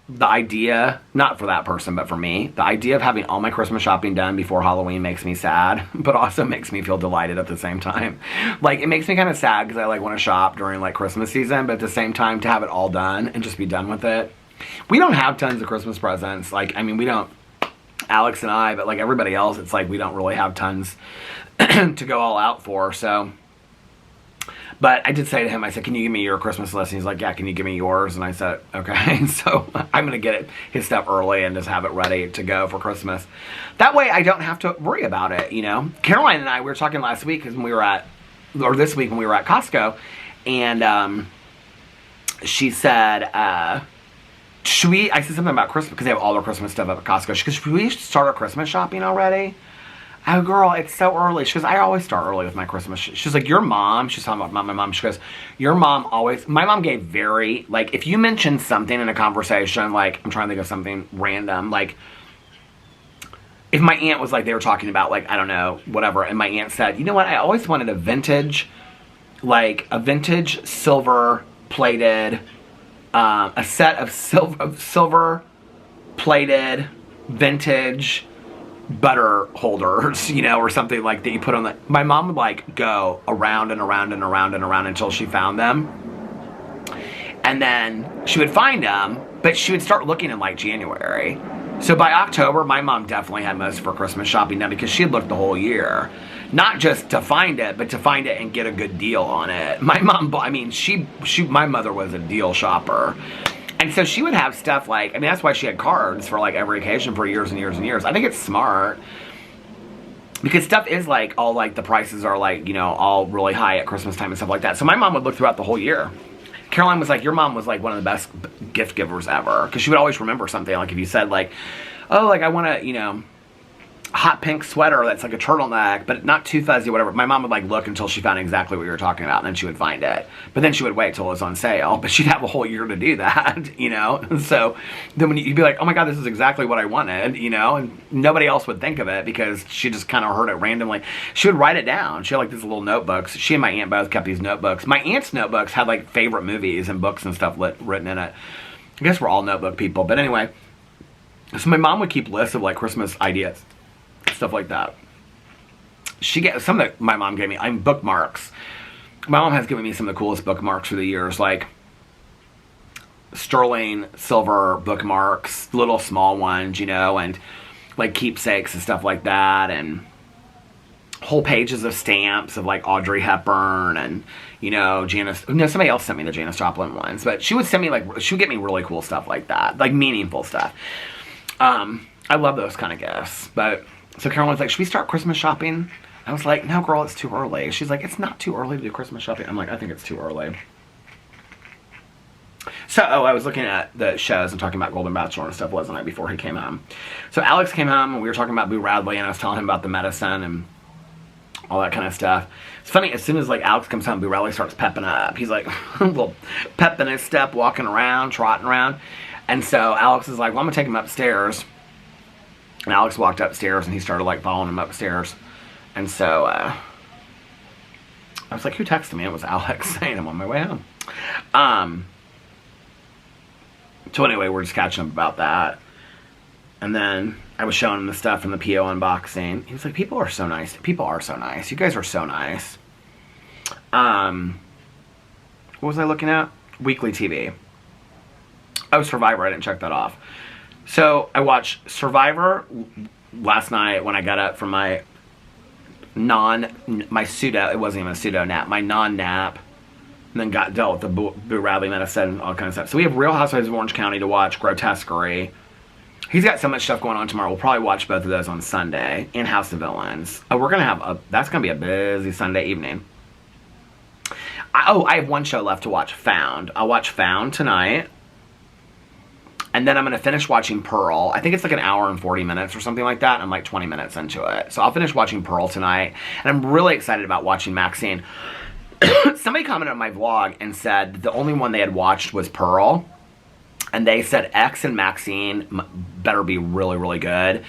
the idea, not for that person, but for me, the idea of having all my Christmas shopping done before Halloween makes me sad, but also makes me feel delighted at the same time. Like, it makes me kind of sad because I like want to shop during like Christmas season, but at the same time to have it all done and just be done with it. We don't have tons of Christmas presents. Like, I mean, we don't, Alex and I, but like everybody else, it's like we don't really have tons to go all out for, so. But I did say to him, I said, can you give me your Christmas list? And he's like, yeah, can you give me yours? And I said, okay. So I'm going to get his stuff early and just have it ready to go for Christmas. That way I don't have to worry about it, you know. Caroline and I, we were talking last week when we were at, or this week when we were at Costco. And she said, should we, I said something about Christmas, because they have all their Christmas stuff up at Costco. She goes, should we start our Christmas shopping already? Oh, girl, it's so early. She goes, I always start early with my Christmas. She's like, your mom, she's talking about my mom. She goes, your mom always, my mom gave very, like, if you mention something in a conversation, like, I'm trying to think of something random, like, if my aunt was like, they were talking about, like, I don't know, whatever, and my aunt said, you know what, I always wanted a vintage, like, a vintage silver-plated, a set of silver-plated vintage butter holders, you know, or something like that you put on the, my mom would like go around and around and around and around until she found them, and then she would find them, but she would start looking in like January. So by October, my mom definitely had most of her Christmas shopping done, because she had looked the whole year, not just to find it, but to find it and get a good deal on it. My mom, I mean, my mother was a deal shopper. And so she would have stuff like, I mean, that's why she had cards for like every occasion for years and years and years. I think it's smart, because stuff is like, all like the prices are like, you know, all really high at Christmas time and stuff like that. So my mom would look throughout the whole year. Caroline was like, your mom was like one of the best gift givers ever, because she would always remember something. Like if you said like, oh, like I want to, you know, hot pink sweater that's like a turtleneck, but not too fuzzy or whatever. My mom would like look until she found exactly what you were talking about, and then she would find it. But then she would wait till it was on sale, but she'd have a whole year to do that, you know? So then when you'd be like, oh my God, this is exactly what I wanted, you know? And nobody else would think of it because she just kind of heard it randomly. She would write it down. She had like these little notebooks. She and my aunt both kept these notebooks. My aunt's notebooks had like favorite movies and books and stuff written in it. I guess we're all notebook people, but anyway. So my mom would keep lists of like Christmas ideas, stuff like that. She get some that my mom gave me. I'm bookmarks. My mom has given me some of the coolest bookmarks through the years, like sterling silver bookmarks, little small ones, you know, and like keepsakes and stuff like that, and whole pages of stamps of like Audrey Hepburn and, you know, Janis. No, somebody else sent me the Janis Joplin ones, but she would send me like, she would get me really cool stuff like that, like meaningful stuff. I love those kind of gifts. But so Caroline's like, should we start Christmas shopping? I was like, no, girl, it's too early. She's like, it's not too early to do Christmas shopping. I'm like, I think it's too early. So, I was looking at the shows and talking about Golden Bachelor and stuff, wasn't I, before he came home. So Alex came home and we were talking about Boo Radley and I was telling him about the medicine and all that kind of stuff. It's funny, as soon as like Alex comes home, Boo Radley starts pepping up. He's like, a little pep in his step, walking around, trotting around. And so Alex is like, well, I'm gonna take him upstairs. And Alex walked upstairs and he started like following him upstairs. And so, I was like, who texted me? It was Alex saying I'm on my way home. So anyway, we're just catching up about that. And then I was showing him the stuff from the PO unboxing. He was like, people are so nice. People are so nice. You guys are so nice. What was I looking at? Weekly TV. Oh, Survivor. I didn't check that off. So I watched Survivor last night when I got up from my pseudo, it wasn't even a pseudo nap, my non-nap. And then dealt with the Boo Radley medicine and all kinds of stuff. So we have Real Housewives of Orange County to watch, Grotesquerie. He's got so much stuff going on tomorrow. We'll probably watch both of those on Sunday. And House of Villains. Oh, we're going to have that's going to be a busy Sunday evening. I have one show left to watch, Found. I'll watch Found tonight. And then I'm going to finish watching Pearl. I think it's like an hour and 40 minutes or something like that. I'm like 20 minutes into it. So I'll finish watching Pearl tonight. And I'm really excited about watching Maxine. Somebody commented on my vlog and said the only one they had watched was Pearl. And they said X and Maxine better be really, really good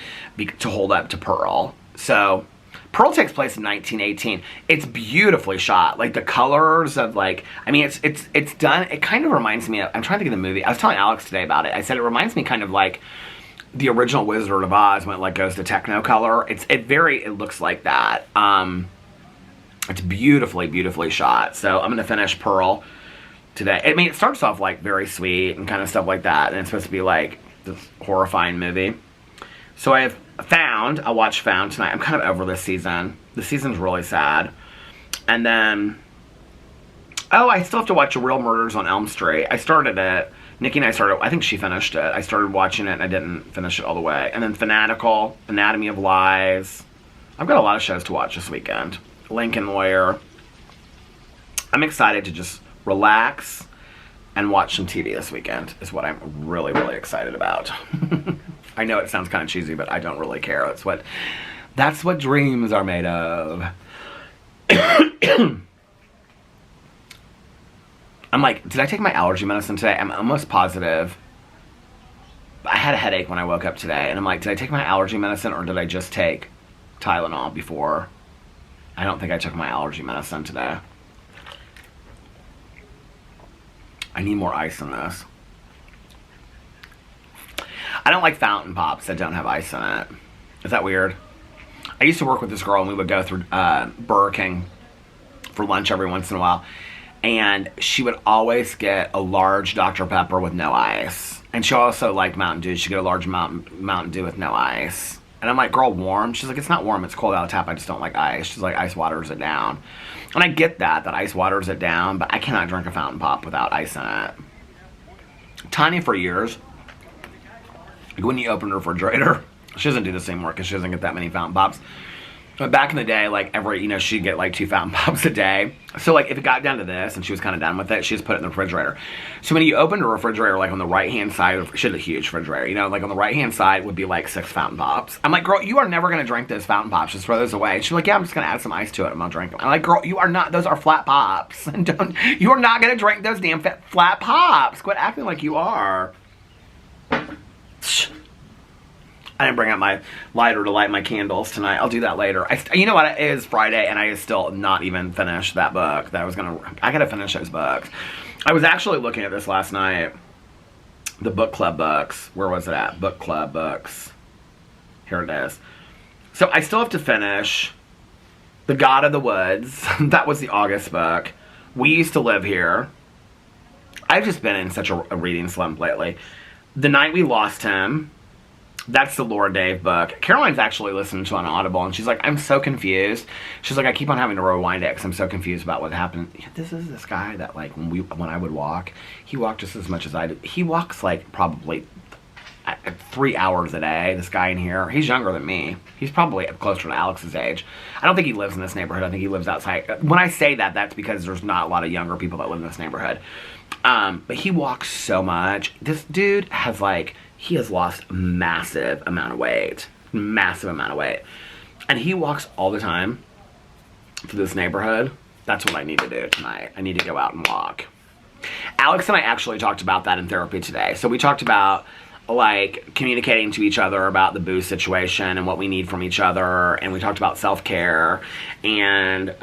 to hold up to Pearl. So Pearl takes place in 1918. It's beautifully shot. Like the colors of like, I mean, it's done. It kind of reminds me of, I'm trying to think of the movie. I was telling Alex today about it. I said it reminds me kind of like the original Wizard of Oz when it like goes to Technicolor. It looks like that. It's beautifully, beautifully shot. So I'm going to finish Pearl today. I mean, it starts off like very sweet and kind of stuff like that. And it's supposed to be like this horrifying movie. So I have I'll watch Found tonight. I'm kind of over this season. The season's really sad. And then, I still have to watch Real Murders on Elm Street. I started it. Nikki and I started, I think she finished it. I started watching it and I didn't finish it all the way. And then Fanatical, Anatomy of Lies. I've got a lot of shows to watch this weekend. Lincoln Lawyer. I'm excited to just relax and watch some TV this weekend is what I'm really, really excited about. I know it sounds kind of cheesy, but I don't really care. That's what dreams are made of. I'm like, did I take my allergy medicine today? I'm almost positive. I had a headache when I woke up today, and I'm like, did I take my allergy medicine or did I just take Tylenol before? I don't think I took my allergy medicine today. I need more ice in this. I don't like fountain pops that don't have ice in it. Is that weird? I used to work with this girl and we would go through Burger King for lunch every once in a while. And she would always get a large Dr. Pepper with no ice. And she also liked Mountain Dew. She'd get a large Mountain Dew with no ice. And I'm like, girl, warm? She's like, it's not warm. It's cold out of tap. I just don't like ice. She's like, ice waters it down. And I get that ice waters it down, but I cannot drink a fountain pop without ice in it. Tanya for years, when you open the refrigerator, she doesn't do this anymore because she doesn't get that many fountain pops. But back in the day, like she'd get like 2 fountain pops a day. So like if it got down to this and she was kind of done with it, she just put it in the refrigerator. So when you open the refrigerator, like on the right-hand side, she had a huge refrigerator, you know, like on the right-hand side would be like 6 fountain pops. I'm like, girl, you are never going to drink those fountain pops. Just throw those away. And she's like, yeah, I'm just going to add some ice to it and I'll drink them. I'm like, girl, you are not, those are flat pops. And you are not going to drink those damn flat pops. Quit acting like you are. I didn't bring out my lighter to light my candles tonight. I'll do that later. You know what? It is Friday, and I still not even finished that book that I was going to... I got to finish those books. I was actually looking at this last night. The book club books. Where was it at? Book club books. Here it is. So I still have to finish The God of the Woods. That was the August book. We Used to Live Here. I've just been in such a reading slump lately. The Night We Lost Him. That's the Laura Dave book. Caroline's actually listening to it on Audible, and she's like, I'm so confused. She's like, I keep on having to rewind it because I'm so confused about what happened. This is this guy that, like, when I would walk, he walked just as much as I did. He walks, like, probably 3 hours a day, this guy in here. He's younger than me. He's probably closer to Alex's age. I don't think he lives in this neighborhood. I think he lives outside. When I say that, that's because there's not a lot of younger people that live in this neighborhood. But he walks so much. This dude has, like... He has lost massive amount of weight. Massive amount of weight. And he walks all the time through this neighborhood. That's what I need to do tonight. I need to go out and walk. Alex and I actually talked about that in therapy today. So we talked about, like, communicating to each other about the booze situation and what we need from each other. And we talked about self-care. And,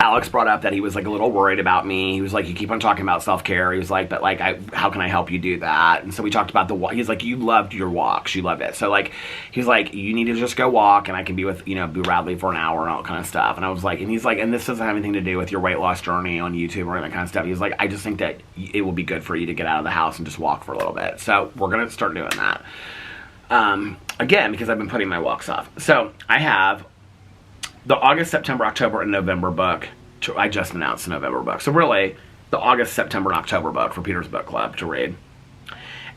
Alex brought up that he was, like, a little worried about me. He was like, you keep on talking about self-care. He was like, but, like, how can I help you do that? And so we talked about the walk. He's like, you loved your walks. You loved it. So, like, he's like, you need to just go walk, and I can be with, Boo Radley for an hour and all that kind of stuff. And I was like, and he's like, and this doesn't have anything to do with your weight loss journey on YouTube or any that kind of stuff. He was like, I just think that it will be good for you to get out of the house and just walk for a little bit. So we're going to start doing that. Again, because I've been putting my walks off. So I have the August, September, October, and November book. I just announced the November book. So really, the August, September, and October book for Peter's Book Club to read.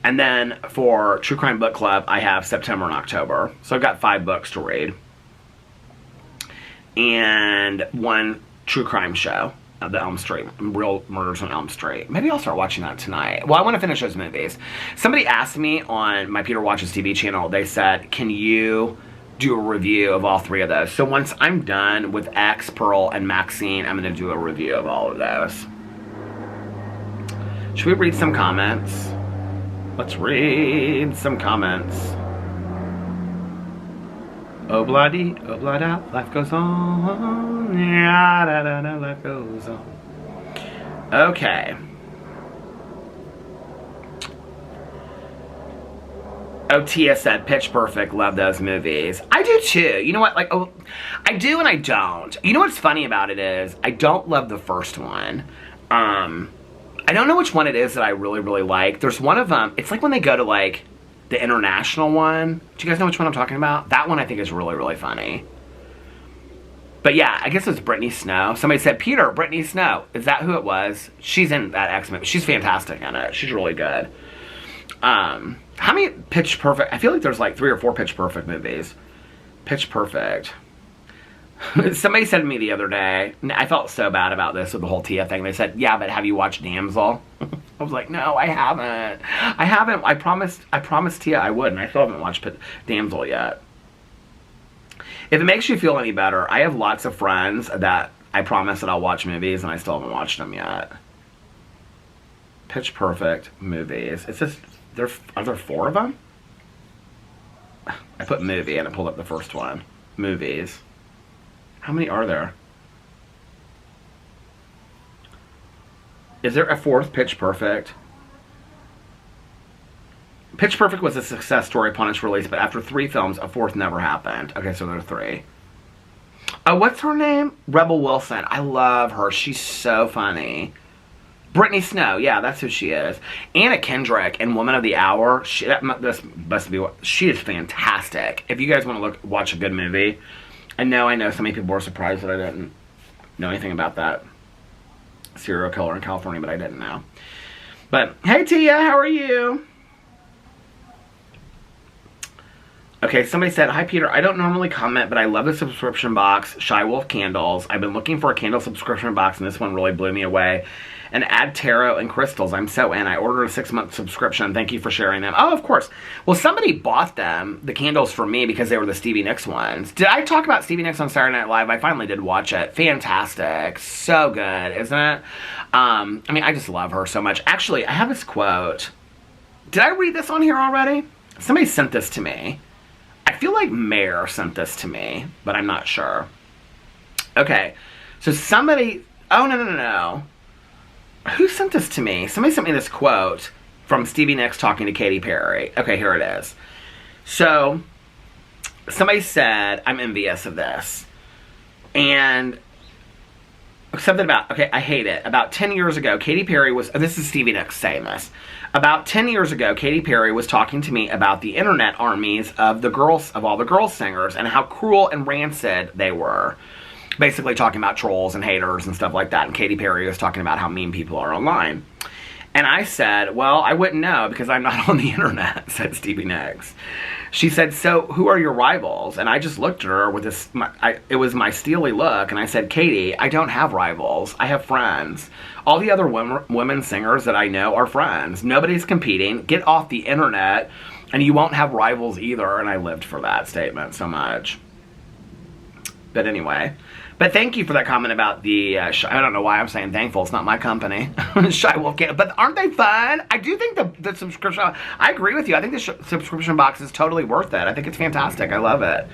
And then for True Crime Book Club, I have September and October. So I've got 5 books to read. And 1 true crime show, The Elm Street, Real Murders on Elm Street. Maybe I'll start watching that tonight. Well, I want to finish those movies. Somebody asked me on my Peter Watches TV channel, they said, can you do a review of all 3 of those? So once I'm done with X, Pearl, and Maxine, I'm going to do a review of all of those. Should we read some comments? Let's read some comments. Oh bloody, oh blood out, life goes on. Yeah, da, da, da, life goes on. Okay. Oh, Tia said, Pitch Perfect, love those movies. I do too. You know what? Like, oh, I do and I don't. You know what's funny about it is, I don't love the first one. I don't know which one it is that I really, really like. There's one of them, it's like when they go to, like, the international one. Do you guys know which one I'm talking about? That one I think is really, really funny. But yeah, I guess it's Brittany Snow. Somebody said, Peter, Brittany Snow. Is that who it was? She's in that X-Men. She's fantastic in it. She's really good. How many Pitch Perfect? I feel like there's like 3 or 4 Pitch Perfect movies. Pitch Perfect. Somebody said to me the other day, I felt so bad about this with the whole Tia thing. They said, yeah, but have you watched Damsel? I was like, no, I haven't. I haven't. I promised Tia I would, and I still haven't watched Damsel yet. If it makes you feel any better, I have lots of friends that I promise that I'll watch movies, and I still haven't watched them yet. Pitch Perfect movies. It's just, are there 4 of them? I put movie and it pulled up the first one. Movies. How many are there? Is there a 4th Pitch Perfect? Pitch Perfect was a success story upon its release, but after 3 films, a 4th never happened. Okay, so there are 3. Oh, what's her name? Rebel Wilson. I love her. She's so funny. Brittany Snow. Yeah, that's who she is. Anna Kendrick in Woman of the Hour. She is fantastic. If you guys want to watch a good movie. I know so many people were surprised that I didn't know anything about that serial killer in California, but I didn't know. But, hey Tia, how are you? Okay, somebody said, hi Peter, I don't normally comment, but I love the subscription box, Shy Wolf Candles. I've been looking for a candle subscription box, and this one really blew me away. And add tarot and crystals. I'm so in. I ordered a 6-month subscription. Thank you for sharing them. Oh, of course. Well, somebody bought them, the candles, for me because they were the Stevie Nicks ones. Did I talk about Stevie Nicks on Saturday Night Live? I finally did watch it. Fantastic. So good, isn't it? I mean, I just love her so much. Actually, I have this quote. Did I read this on here already? Somebody sent this to me. I feel like Mare sent this to me, but I'm not sure. Okay. So somebody... Oh, no. Who sent this to me? Somebody sent me this quote from Stevie Nicks talking to Katy Perry. Okay, here it is. So, somebody said, I'm envious of this. And something about, okay, I hate it. About 10 years ago, Katy Perry was, this is Stevie Nicks saying this. About 10 years ago, Katy Perry was talking to me about the internet armies of all the girls singers and how cruel and rancid they were. Basically talking about trolls and haters and stuff like that. And Katy Perry was talking about how mean people are online. And I said, well, I wouldn't know because I'm not on the internet, said Stevie Nicks. She said, so who are your rivals? And I just looked at her with this, it was my steely look, and I said, Katie, I don't have rivals. I have friends. All the other women singers that I know are friends. Nobody's competing. Get off the internet, and you won't have rivals either. And I lived for that statement so much. But anyway. But thank you for that comment about the, I don't know why I'm saying thankful. It's not my company. Shy Wolf Candy. But aren't they fun? I do think the subscription, I agree with you. I think the subscription box is totally worth it. I think it's fantastic. I love it.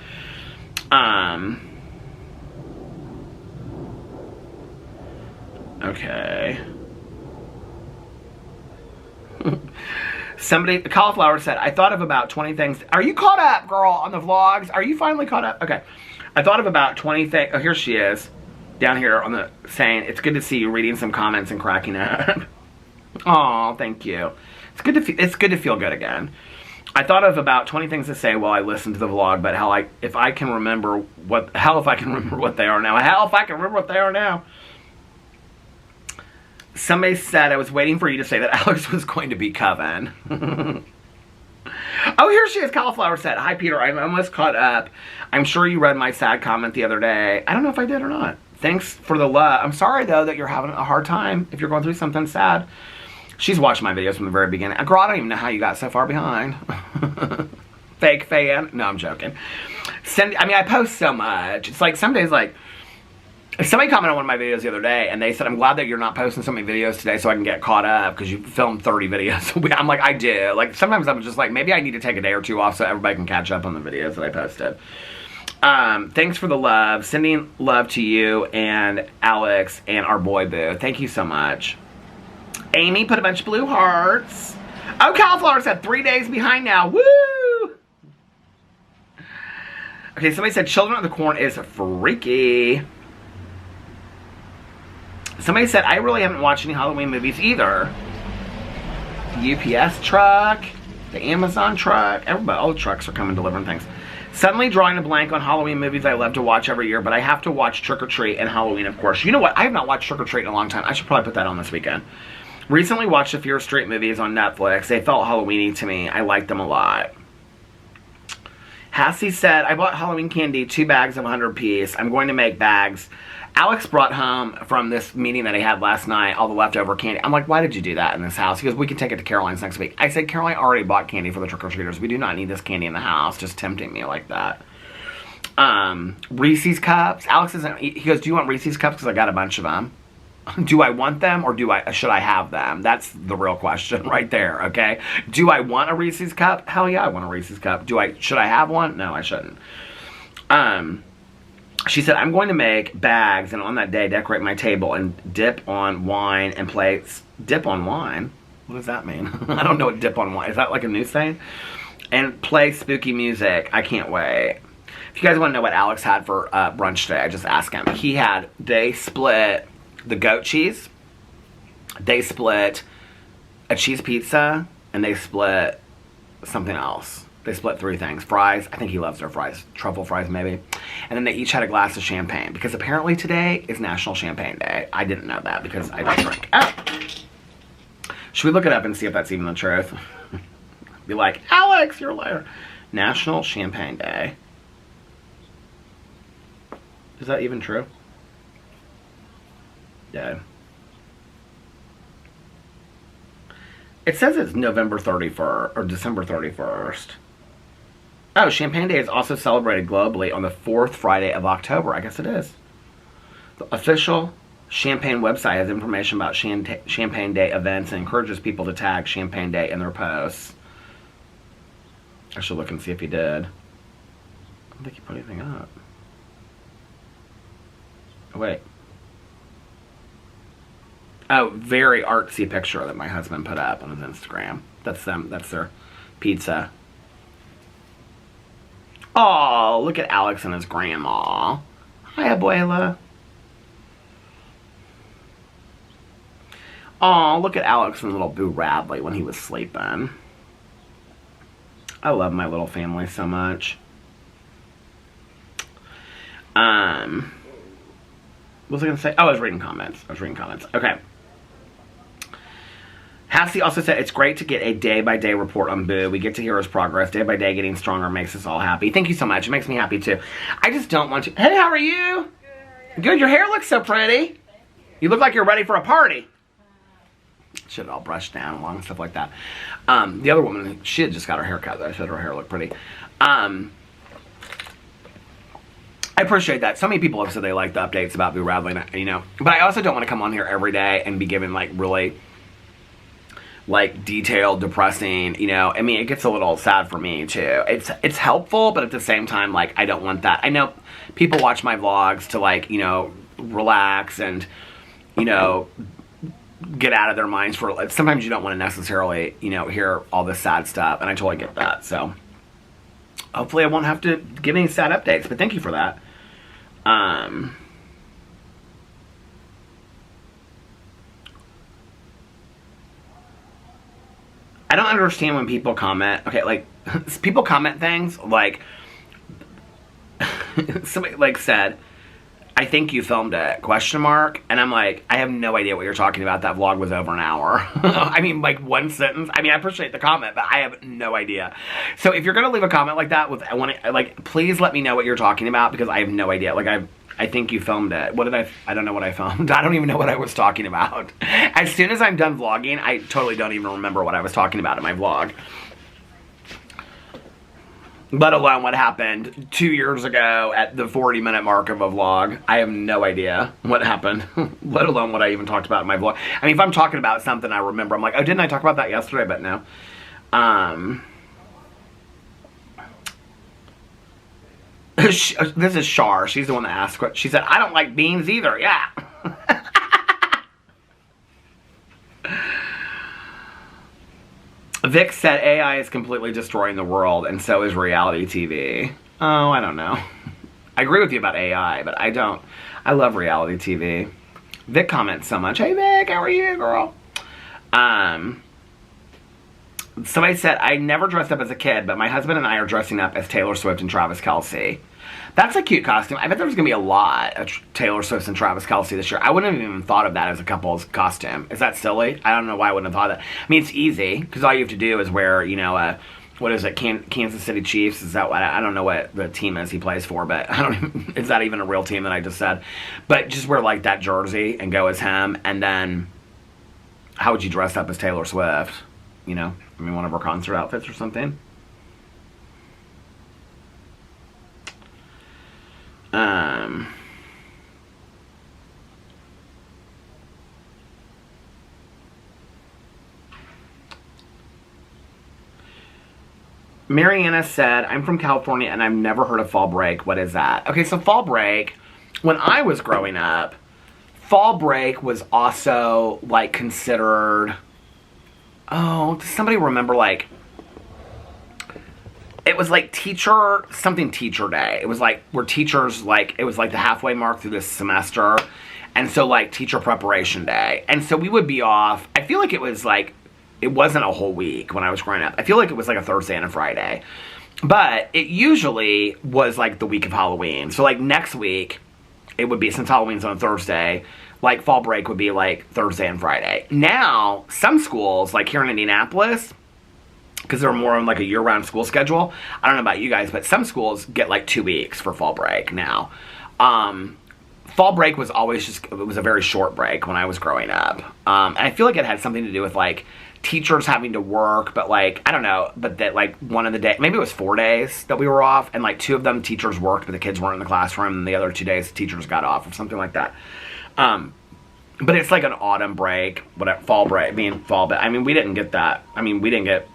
Okay. Somebody, Cauliflower said, I thought of about 20 things. Are you caught up, girl, on the vlogs? Are you finally caught up? Okay. I thought of about 20 things. Oh, here she is. Down here on the saying, it's good to see you reading some comments and cracking up. Aw, thank you. It's good to feel good again. I thought of about 20 things to say while I listened to the vlog, but if I can remember what they are now. Somebody said I was waiting for you to say that Alex was going to be Coven. Oh, here she is. Cauliflower said, hi, Peter. I'm almost caught up. I'm sure you read my sad comment the other day. I don't know if I did or not. Thanks for the love. I'm sorry, though, that you're having a hard time if you're going through something sad. She's watched my videos from the very beginning. Girl, I don't even know how you got so far behind. Fake fan. No, I'm joking. I post so much. It's like some days, like, somebody commented on one of my videos the other day, and they said, I'm glad that you're not posting so many videos today so I can get caught up, because you filmed 30 videos. I'm like, I do. Like, sometimes I'm just like, maybe I need to take a day or two off so everybody can catch up on the videos that I posted. Thanks for the love. Sending love to you and Alex and our boy Boo. Thank you so much. Amy put a bunch of blue hearts. Oh, Cauliflower said 3 days behind now. Woo! Okay, somebody said Children of the Corn is freaky. Somebody said, I really haven't watched any Halloween movies either. The UPS truck, the Amazon truck, everybody, all the trucks are coming delivering things. Suddenly drawing a blank on Halloween movies I love to watch every year, but I have to watch Trick or Treat and Halloween, of course. You know what? I have not watched Trick or Treat in a long time. I should probably put that on this weekend. Recently watched the Fear Street movies on Netflix. They felt Halloween-y to me. I liked them a lot. Hassie said, I bought Halloween candy, 2 bags of 100 piece. I'm going to make bags. Alex brought home from this meeting that he had last night all the leftover candy. I'm like, why did you do that in this house? He goes, we can take it to Caroline's next week. I said, Caroline already bought candy for the trick-or-treaters. We do not need this candy in the house. Just tempting me like that. Reese's Cups. Alex isn't, he goes, do you want Reese's Cups? Because I got a bunch of them. Do I want them or should I have them? That's the real question right there, okay? Do I want a Reese's Cup? Hell yeah, I want a Reese's Cup. Should I have one? No, I shouldn't. She said, I'm going to make bags and on that day decorate my table and dip on wine and play... Dip on wine? What does that mean? I don't know what dip on wine... Is that like a news thing? And play spooky music. I can't wait. If you guys want to know what Alex had for brunch today, I just asked him. They split the goat cheese. They split a cheese pizza. And they split something else. They split 3 things. Fries. I think he loves their fries. Truffle fries, maybe. And then they each had a glass of champagne. Because apparently today is National Champagne Day. I didn't know that because I don't drink. Oh. Should we look it up and see if that's even the truth? Be like, Alex, you're a liar. National Champagne Day. Is that even true? Yeah. It says it's November 31st or December 31st. Oh, Champagne Day is also celebrated globally on the 4th Friday of October. I guess it is. The official Champagne website has information about Champagne Day events and encourages people to tag Champagne Day in their posts. I should look and see if he did. I don't think he put anything up. Oh, wait. Oh, very artsy picture that my husband put up on his Instagram. That's them. That's their pizza. Oh, look at Alex and his grandma. Hi, Abuela. Oh, look at Alex and little Boo Radley when he was sleeping. I love my little family so much. What was I going to say? Oh, I was reading comments. Okay. Hassie also said, it's great to get a day-by-day report on Boo. We get to hear his progress. Day by day, getting stronger makes us all happy. Thank you so much. It makes me happy, too. I just don't want to... Hey, how are you? Good. Good. Your hair looks so pretty. You look like you're ready for a party. Should have all brushed down along and stuff like that. The other woman, she had just got her hair cut, though. She said her hair looked pretty. I appreciate that. So many people have said they like the updates about Boo Radley, you know. But I also don't want to come on here every day and be given, like, really, like, detailed, depressing, you know. I mean, it gets a little sad for me, too. It's helpful, but at the same time, like, I don't want that. I know people watch my vlogs to, like, you know, relax and, you know, get out of their minds for, like, sometimes you don't want to necessarily, you know, hear all this sad stuff, and I totally get that. So, hopefully I won't have to give any sad updates, but thank you for that. I don't understand when people comment. Okay, like, people comment things like, somebody, like, said, I think you filmed it, question mark. And I'm like, I have no idea what you're talking about. That vlog was over an hour. I mean, like, one sentence. I mean, I appreciate the comment, but I have no idea. So if you're going to leave a comment like that, with, like, please let me know what you're talking about, because I have no idea. Like, I think you filmed it. What did I don't know what I filmed. I don't even know what I was talking about. As soon as I'm done vlogging, I totally don't even remember what I was talking about in my vlog. Let alone what happened 2 years ago at the 40-minute mark of a vlog. I have no idea what happened. Let alone what I even talked about in my vlog. I mean, if I'm talking about something I remember, I'm like, oh, didn't I talk about that yesterday? But no. This is Shar. She's the one that asked. She said, I don't like beans either. Yeah. Vic said AI is completely destroying the world, and so is reality TV. Oh, I don't know. I agree with you about AI, but I don't. I love reality TV. Vic comments so much. Hey, Vic, how are you, girl? Somebody said, I never dressed up as a kid, but my husband and I are dressing up as Taylor Swift and Travis Kelce. That's a cute costume. I bet there's going to be a lot of Taylor Swift and Travis Kelce this year. I wouldn't have even thought of that as a couple's costume. Is that silly? I don't know why I wouldn't have thought of that. I mean, it's easy, because all you have to do is wear, you know, what is it, Kansas City Chiefs? Is that what, I don't know what the team is he plays for, but I don't even, is that even a real team that I just said? But just wear, like, that jersey and go as him, and then how would you dress up as Taylor Swift? You know, I mean, one of her concert outfits or something. Mariana said, I'm from California and I've never heard of fall break. What is that? Okay, so fall break, when I was growing up, fall break was also, like, considered, oh, does somebody remember, like, it was like something teacher day. It was like where teachers, like, it was like the halfway mark through this semester. And so, like, teacher preparation day. And so we would be off. I feel like it was like, it wasn't a whole week when I was growing up. I feel like it was like a Thursday and a Friday. But it usually was like the week of Halloween. So, like, next week, it would be, since Halloween's on a Thursday, like, fall break would be like Thursday and Friday. Now, some schools, like here in Indianapolis, because they're more on, like, a year-round school schedule. I don't know about you guys, but some schools get, like, 2 weeks for fall break now. Fall break was always just, it was a very short break when I was growing up. And I feel like it had something to do with, like, teachers having to work, but, like, I don't know, but that, like, one of the days, maybe it was 4 days that we were off, and, like, 2 of them teachers worked, but the kids weren't in the classroom, and the other 2 days teachers got off or something like that. But it's like an autumn break, whatever, fall break, but, I mean, we didn't get that. I mean, we didn't get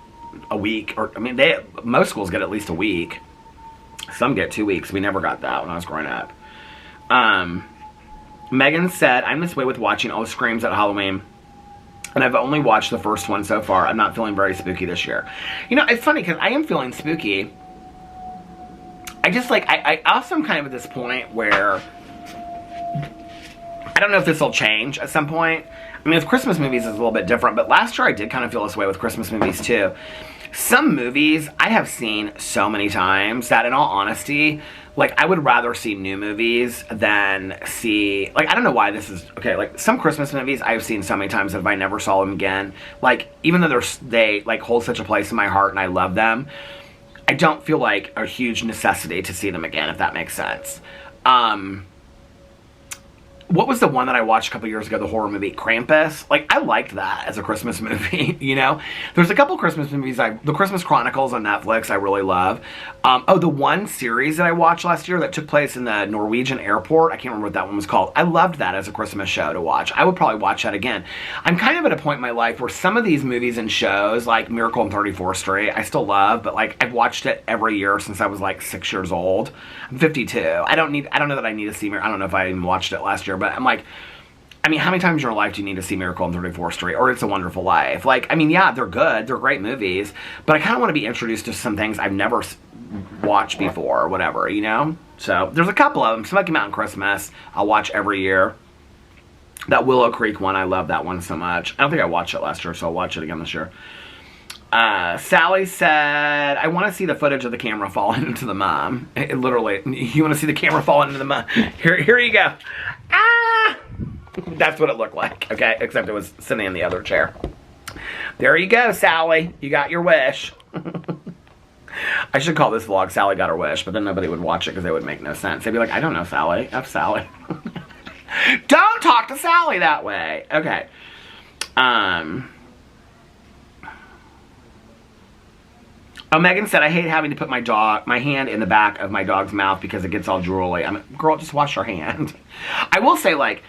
a week, or, I mean, most schools get at least a week. Some get 2 weeks. We never got that when I was growing up. Megan said, I'm this way with watching all the Screams at Halloween, and I've only watched the first one so far. I'm not feeling very spooky this year. You know, it's funny, because I am feeling spooky. I just, like, I also am kind of at this point where, I don't know if this will change at some point. I mean, with Christmas movies, it's a little bit different, but last year I did kind of feel this way with Christmas movies, too. Some movies I have seen so many times that, in all honesty, like, I would rather see new movies than see, like, I don't know why this is, okay, like, some Christmas movies I've seen so many times that if I never saw them again, like, even though they, like, hold such a place in my heart and I love them, I don't feel like a huge necessity to see them again, if that makes sense. What was the one that I watched a couple years ago, the horror movie, Krampus? Like, I liked that as a Christmas movie, you know? There's a couple Christmas movies, the Christmas Chronicles on Netflix, I really love. Oh, the one series that I watched last year that took place in the Norwegian airport, I can't remember what that one was called. I loved that as a Christmas show to watch. I would probably watch that again. I'm kind of at a point in my life where some of these movies and shows, like Miracle on 34th Street, I still love, but like, I've watched it every year since I was like 6 years old. I'm 52. I don't know that I need to see, I don't know if I even watched it last year, but I'm like, I mean, how many times in your life do you need to see Miracle on 34th Street or It's a Wonderful Life? Like, I mean, yeah, they're good. They're great movies. But I kind of want to be introduced to some things I've never watched before or whatever, you know? So, there's a couple of them. Smoky Mountain Christmas, I'll watch every year. That Willow Creek one, I love that one so much. I don't think I watched it last year, so I'll watch it again this year. Sally said, I want to see the footage of the camera falling into the mom. Literally, you want to see the camera falling into the mom? Here you go. Ah! That's what it looked like, okay? Except it was sitting in the other chair. There you go, Sally. You got your wish. I should call this vlog Sally Got Her Wish, but then nobody would watch it because it would make no sense. They'd be like, I don't know Sally. F Sally. Don't talk to Sally that way. Okay. Oh, Megan said, I hate having to put my hand in the back of my dog's mouth because it gets all drooly. I'm like, girl, just wash your hand. I will say, like,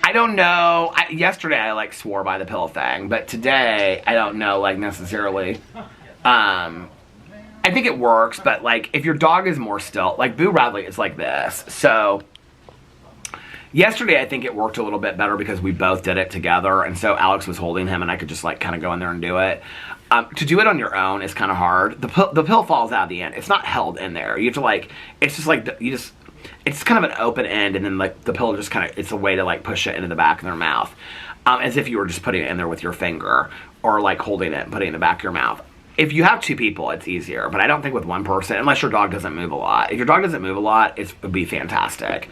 I don't know. Yesterday, I, like, swore by the pill thing. But today, I don't know, like, necessarily. I think it works. But, like, if your dog is more still, like, Boo Radley is like this. So, yesterday, I think it worked a little bit better because we both did it together. And so, Alex was holding him, and I could just, like, kind of go in there and do it. To do it on your own is kind of hard. The pill falls out at the end. It's not held in there. You have to, like, it's just, like, it's kind of an open end, and then, like, the pill just kind of, it's a way to, like, push it into the back of their mouth. As if you were just putting it in there with your finger, or, like, holding it and putting it in the back of your mouth. If you have two people, it's easier, but I don't think with one person, unless your dog doesn't move a lot. If your dog doesn't move a lot, it would be fantastic.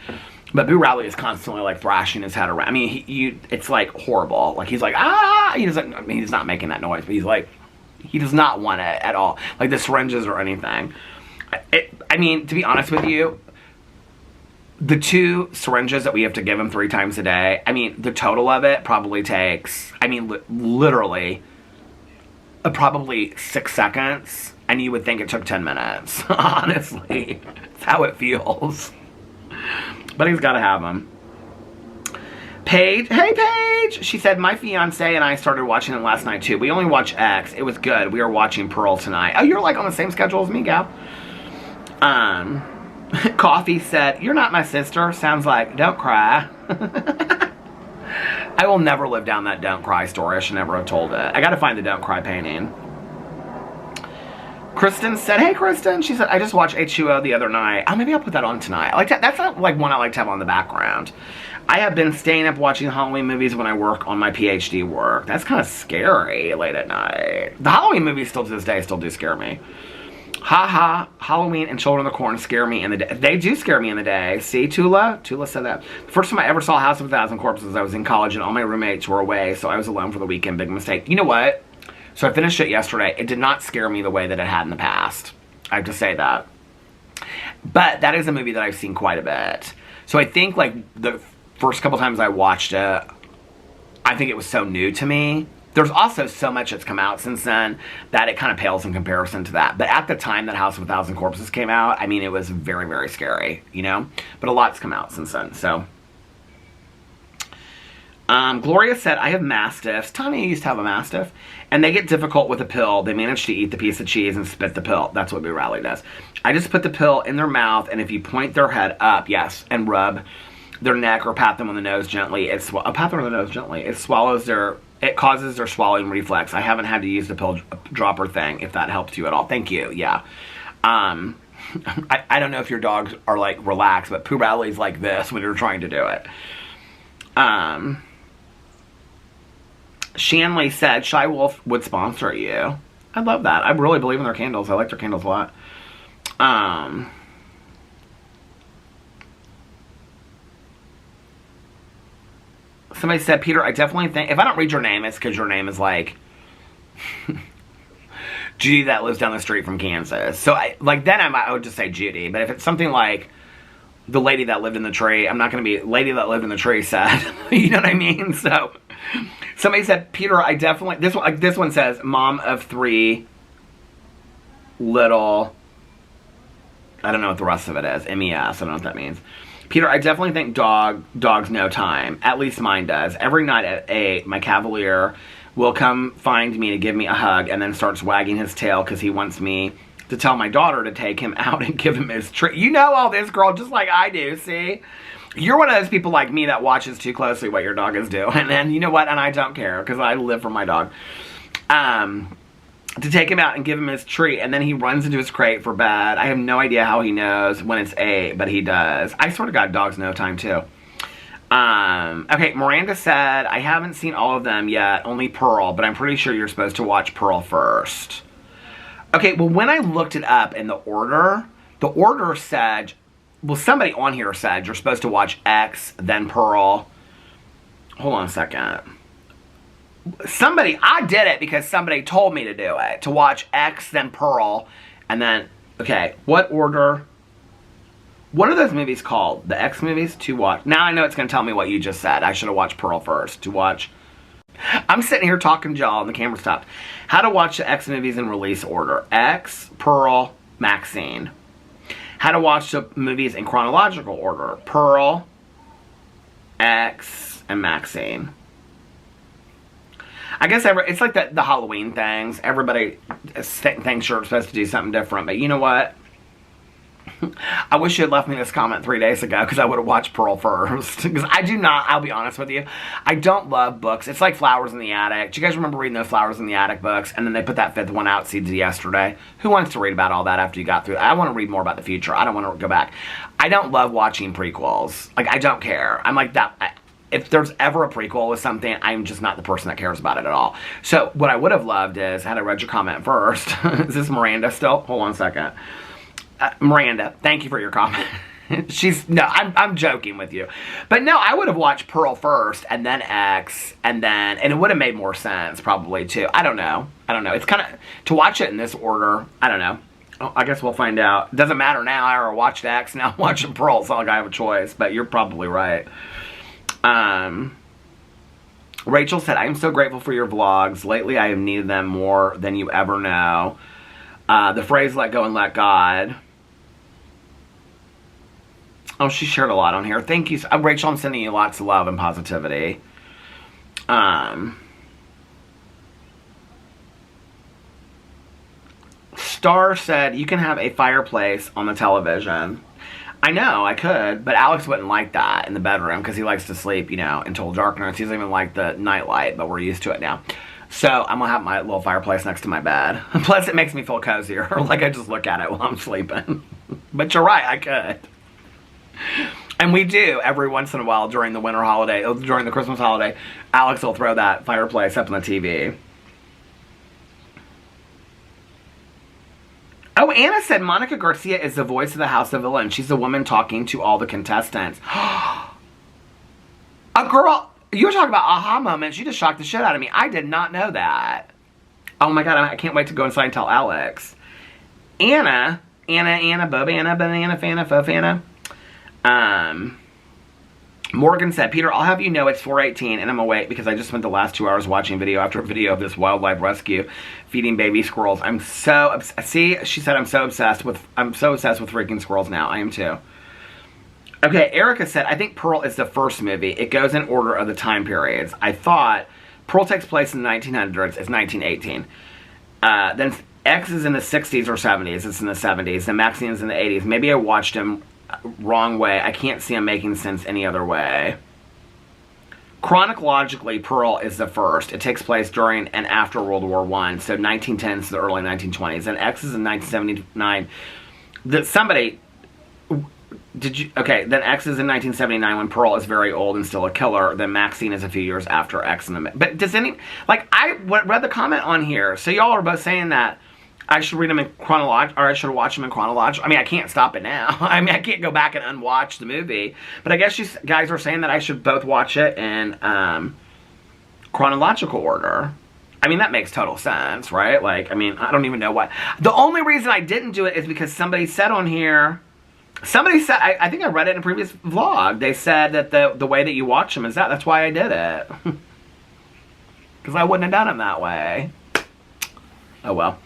But Boo Radley is constantly, like, thrashing his head around. I mean, it's, like, horrible. Like, he's like, ah! He's not making that noise, but he's like, he does not want it at all. Like, the syringes or anything. I mean, to be honest with you, the 2 syringes that we have to give him 3 times a day, I mean, the total of it probably takes, I mean, literally, probably 6 seconds, and you would think it took 10 minutes. Honestly, that's how it feels. But he's got to have them. Paige, hey Paige! She said, my fiance and I started watching it last night too. We only watch X. It was good. We are watching Pearl tonight. Oh, you're like on the same schedule as me, gal. Coffee said, you're not my sister. Sounds like, don't cry. I will never live down that don't cry story. I should never have told it. I gotta find the don't cry painting. Kristen said, hey Kristen, she said, I just watched H2O the other night. Oh, maybe I'll put that on tonight. I like that. That's not like one I like to have on the background. I have been staying up watching Halloween movies when I work on my PhD work. That's kind of scary late at night. The Halloween movies still to this day still do scare me. Ha, Halloween and Children of the Corn scare me in the day. They do scare me in the day. See, Tula? Tula said that. The first time I ever saw House of a Thousand Corpses, I was in college and all my roommates were away, so I was alone for the weekend. Big mistake. You know what? So I finished it yesterday. It did not scare me the way that it had in the past. I have to say that. But that is a movie that I've seen quite a bit. So I think, like, the first couple times I watched it, I think it was so new to me. There's also so much that's come out since then that it kind of pales in comparison to that. But at the time that House of a Thousand Corpses came out, I mean, it was very, very scary, you know? But a lot's come out since then, so. Gloria said, I have Mastiffs. Tanya used to have a Mastiff. And they get difficult with a pill. They manage to eat the piece of cheese and spit the pill. That's what Boo Radley does. I just put the pill in their mouth, and if you point their head up, yes, and rub their neck or pat them on the nose gently, pat them on the nose gently, it causes their swallowing reflex. I haven't had to use the pill dropper thing, if that helps you at all. Thank you, yeah. I don't know if your dogs are like relaxed, but Purelli's like this when you're trying to do it. Shanley said Shy Wolf would sponsor you. I love that. I really believe in their candles. I like their candles a lot. Somebody said, Peter, I definitely think, if I don't read your name, it's because your name is like Judy that lives down the street from Kansas. So, then I would just say Judy. But if it's something like the lady that lived in the tree, I'm not going to be, lady that lived in the tree said. You know what I mean? So, somebody said, Peter, I definitely, this one says, mom of 3 little, I don't know what the rest of it is, MES, I don't know what that means. Peter, I definitely think dogs know time. At least mine does. Every night at 8, my Cavalier will come find me to give me a hug and then starts wagging his tail because he wants me to tell my daughter to take him out and give him his treat. You know all this, girl, just like I do, see? You're one of those people like me that watches too closely what your dog is doing. And you know what? And I don't care because I live for my dog. To take him out and give him his treat, and then he runs into his crate for bed. I have no idea how he knows when it's 8, but he does. I swear to God, dogs know time too. Okay, Miranda said, I haven't seen all of them yet, only Pearl, but I'm pretty sure you're supposed to watch Pearl first. Okay, well, when I looked it up in the order said, well, somebody on here said you're supposed to watch X, then Pearl. Hold on a second. I did it because somebody told me to do it. To watch X, then Pearl, and then, okay, what order? What are those movies called? The X movies? To watch. Now I know it's going to tell me what you just said. I should have watched Pearl first. To watch. I'm sitting here talking to y'all and the camera stopped. How to watch the X movies in release order. X, Pearl, Maxine. How to watch the movies in chronological order. Pearl, X, and Maxine. I guess it's like the Halloween things. Everybody thinks you're supposed to do something different. But you know what? I wish you had left me this comment 3 days ago because I would have watched Pearl first. Because I do not, I'll be honest with you, I don't love books. It's like Flowers in the Attic. Do you guys remember reading those Flowers in the Attic books? And then they put that 5th one out, Seeds of Yesterday. Who wants to read about all that after you got through? I want to read more about the future. I don't want to go back. I don't love watching prequels. Like, I don't care. I'm like that. If there's ever a prequel with something, I'm just not the person that cares about it at all. So, what I would have loved is, had I read your comment first, is this Miranda still? Hold on a second. Miranda, thank you for your comment. I'm joking with you. But no, I would have watched Pearl first, and then X, and it would have made more sense, probably, too. I don't know. It's kind of, to watch it in this order, I don't know. I guess we'll find out. It doesn't matter now. I already watched X, now I'm watching Pearl. It's not like I have a choice, but you're probably right. Rachel said, I am so grateful for your vlogs. Lately, I have needed them more than you ever know. The phrase, let go and let God. Oh, she shared a lot on here. Thank you. Rachel, I'm sending you lots of love and positivity. Star said, you can have a fireplace on the television. I know, I could, but Alex wouldn't like that in the bedroom because he likes to sleep, until darkness. He doesn't even like the night light, but we're used to it now. So I'm going to have my little fireplace next to my bed. Plus, it makes me feel cozier. Like I just look at it while I'm sleeping. But you're right, I could. And we do every once in a while during the winter holiday, during the Christmas holiday. Alex will throw that fireplace up on the TV. Oh, Anna said Monica Garcia is the voice of the House of Villain. She's the woman talking to all the contestants. A girl, you were talking about aha moments. You just shocked the shit out of me. I did not know that. Oh my God, I can't wait to go inside and tell Alex. Anna, Bob, Anna, Banana, Fana, Fofana. Morgan said, Peter, I'll have you know it's 4:18 and I'm awake because I just spent the last 2 hours watching video after video of this wildlife rescue feeding baby squirrels. I'm so see, she said I'm so obsessed with freaking squirrels now. I am too. Okay, Erica said, I think Pearl is the first movie. It goes in order of the time periods. I thought Pearl takes place in the 1900s. It's 1918. Then X is in the 60s or 70s. It's in the 70s. Then Maxine's in the 80s. Maybe I watched him wrong way. I can't see him making sense any other way. Chronologically, Pearl is the first. It takes place during and after World War I, so 1910s to the early 1920s. And X is in 1979. that somebody... Did you... Okay, then X is in 1979 when Pearl is very old and still a killer. Then Maxine is a few years after X in the... But does any... Like, I read the comment on here. So y'all are both saying that I should read them in chronological, or I should watch them in chronological. I mean, I can't stop it now. I mean, I can't go back and unwatch the movie. But I guess you guys are saying that I should both watch it in chronological order. I mean, that makes total sense, right? Like, I mean, I don't even know what... The only reason I didn't do it is because somebody said on here... Somebody said... I think I read it in a previous vlog. They said that the way that you watch them is that. That's why I did it. Because I wouldn't have done them that way. Oh, well.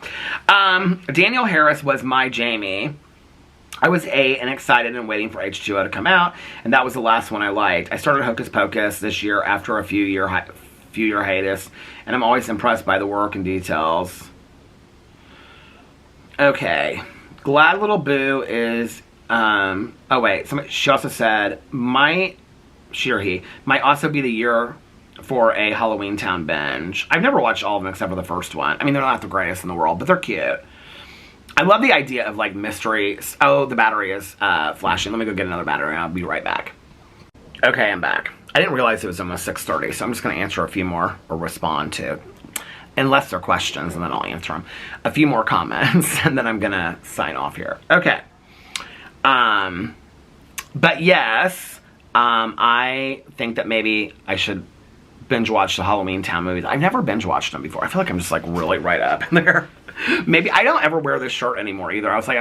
Daniel Harris was my Jamie. I was 8 and excited and waiting for H2O to come out, and that was the last one I liked. I started Hocus Pocus this year after a few year hiatus, and I'm always impressed by the work and details. Okay. Glad Little Boo is, oh wait, she also said, she or he, might also be the year for a Halloween Town binge. I've never watched all of them except for the first one. I mean, they're not the greatest in the world, but they're cute. I love the idea of, like, mystery. Oh, the battery is flashing. Let me go get another battery and I'll be right back. Okay, I'm back. I didn't realize it was almost 6:30, so I'm just going to answer a few more, or respond to, unless they're questions, and then I'll answer them. A few more comments, and then I'm going to sign off here. Okay. But yes, I think that maybe I should binge watch the Halloween Town movies. I've never binge watched them before. I feel like I'm just, like, really right up in there. Maybe I don't ever wear this shirt anymore either. I was like,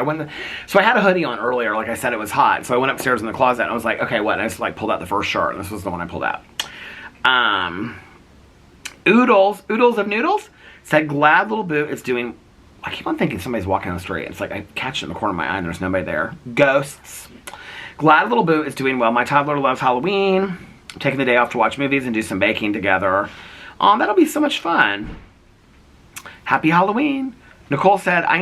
so I had a hoodie on earlier, like I said, it was hot. So I went upstairs in the closet and I was like, okay, what? And I just, like, pulled out the first shirt, and this was the one I pulled out. Oodles of Noodles said, Glad Little Boo is doing... I keep on thinking somebody's walking on the street. It's like I catch it in the corner of my eye and there's nobody there. Ghosts. Glad Little Boo is doing well. My toddler loves Halloween. I'm taking the day off to watch movies and do some baking together. That'll be so much fun. Happy Halloween. Nicole said, I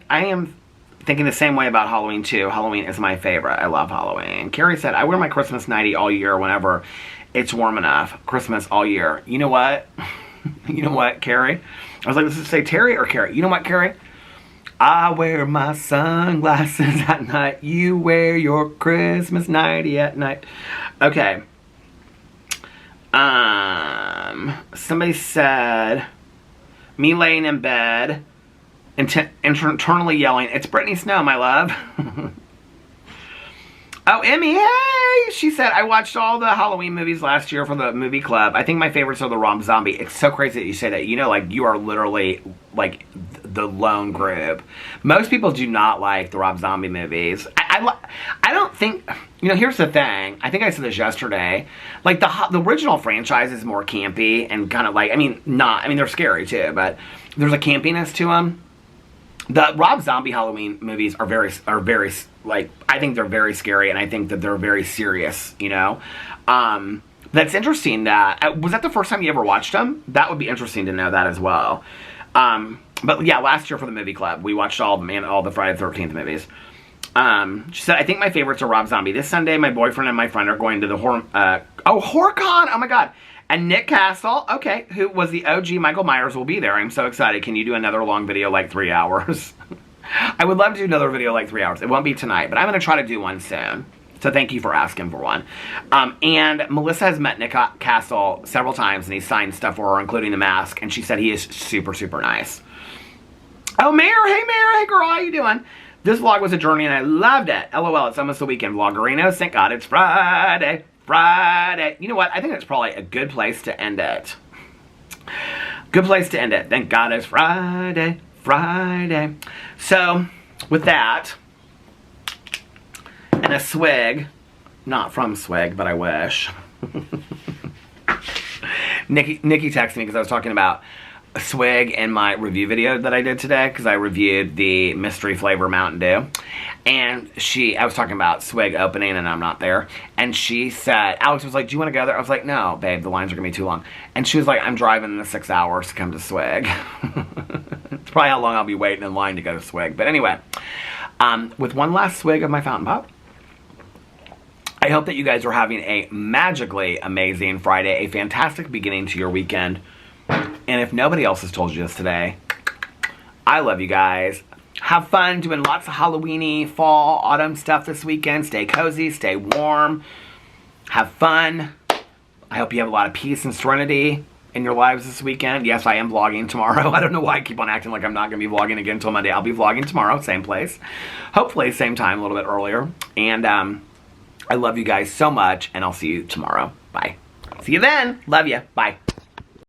am thinking the same way about Halloween too. Halloween is my favorite. I love Halloween. Carrie said, I wear my Christmas nightie all year whenever it's warm enough. Christmas all year. You know what? You know what, Carrie? I was like, does it say Terry or Carrie? You know what, Carrie? I wear my sunglasses at night. You wear your Christmas nightie at night. Okay. Somebody said, me laying in bed, internally yelling, it's Brittany Snow, my love. Oh, Emmy, hey! She said, I watched all the Halloween movies last year for the movie club. I think my favorites are the Rob Zombie. It's so crazy that you say that. You know, like, you are literally, like, the lone group. Most people do not like the Rob Zombie movies. I don't think... You know, here's the thing. I think I said this yesterday. Like, the original franchise is more campy and kind of like... I mean, they're scary, too, but there's a campiness to them. The Rob Zombie Halloween movies are very, like, I think they're very scary, and I think that they're very serious, you know? That's interesting that, was that the first time you ever watched them? That would be interesting to know that as well. But yeah, last year for the movie club, we watched all the Friday the 13th movies. She said, I think my favorites are Rob Zombie. This Sunday, my boyfriend and my friend are going to the HorrorCon, oh my god. And Nick Castle, okay, who was the OG Michael Myers, will be there. I'm so excited. Can you do another long video like 3 hours? I would love to do another video like 3 hours. It won't be tonight, but I'm going to try to do one soon. So thank you for asking for one. And Melissa has met Nick Castle several times, and he's signed stuff for her, including the mask. And she said he is super, super nice. Oh, Mayor. Hey, Mayor. Hey, girl. How you doing? This vlog was a journey, and I loved it. LOL, it's almost the weekend. Vloggerinos, thank God it's Friday. Friday. You know what? I think that's probably a good place to end it. Good place to end it. Thank God it's Friday. Friday. So, with that, and a swig, not from Swig, but I wish. Nikki texted me because I was talking about a swig in my review video that I did today, because I reviewed the mystery flavor Mountain Dew. And I was talking about Swig opening and I'm not there. And she said, Alex was like, do you want to go there? I was like, no, babe, the lines are going to be too long. And she was like, I'm driving in the 6 hours to come to Swig. It's probably how long I'll be waiting in line to go to Swig. But anyway, with one last swig of my fountain pop, I hope that you guys are having a magically amazing Friday, a fantastic beginning to your weekend. And if nobody else has told you this today, I love you guys. Have fun doing lots of Halloween-y, fall, autumn stuff this weekend. Stay cozy, stay warm. Have fun. I hope you have a lot of peace and serenity in your lives this weekend. Yes, I am vlogging tomorrow. I don't know why I keep on acting like I'm not going to be vlogging again until Monday. I'll be vlogging tomorrow, same place. Hopefully, same time, a little bit earlier. And I love you guys so much, and I'll see you tomorrow. Bye. See you then. Love you. Bye.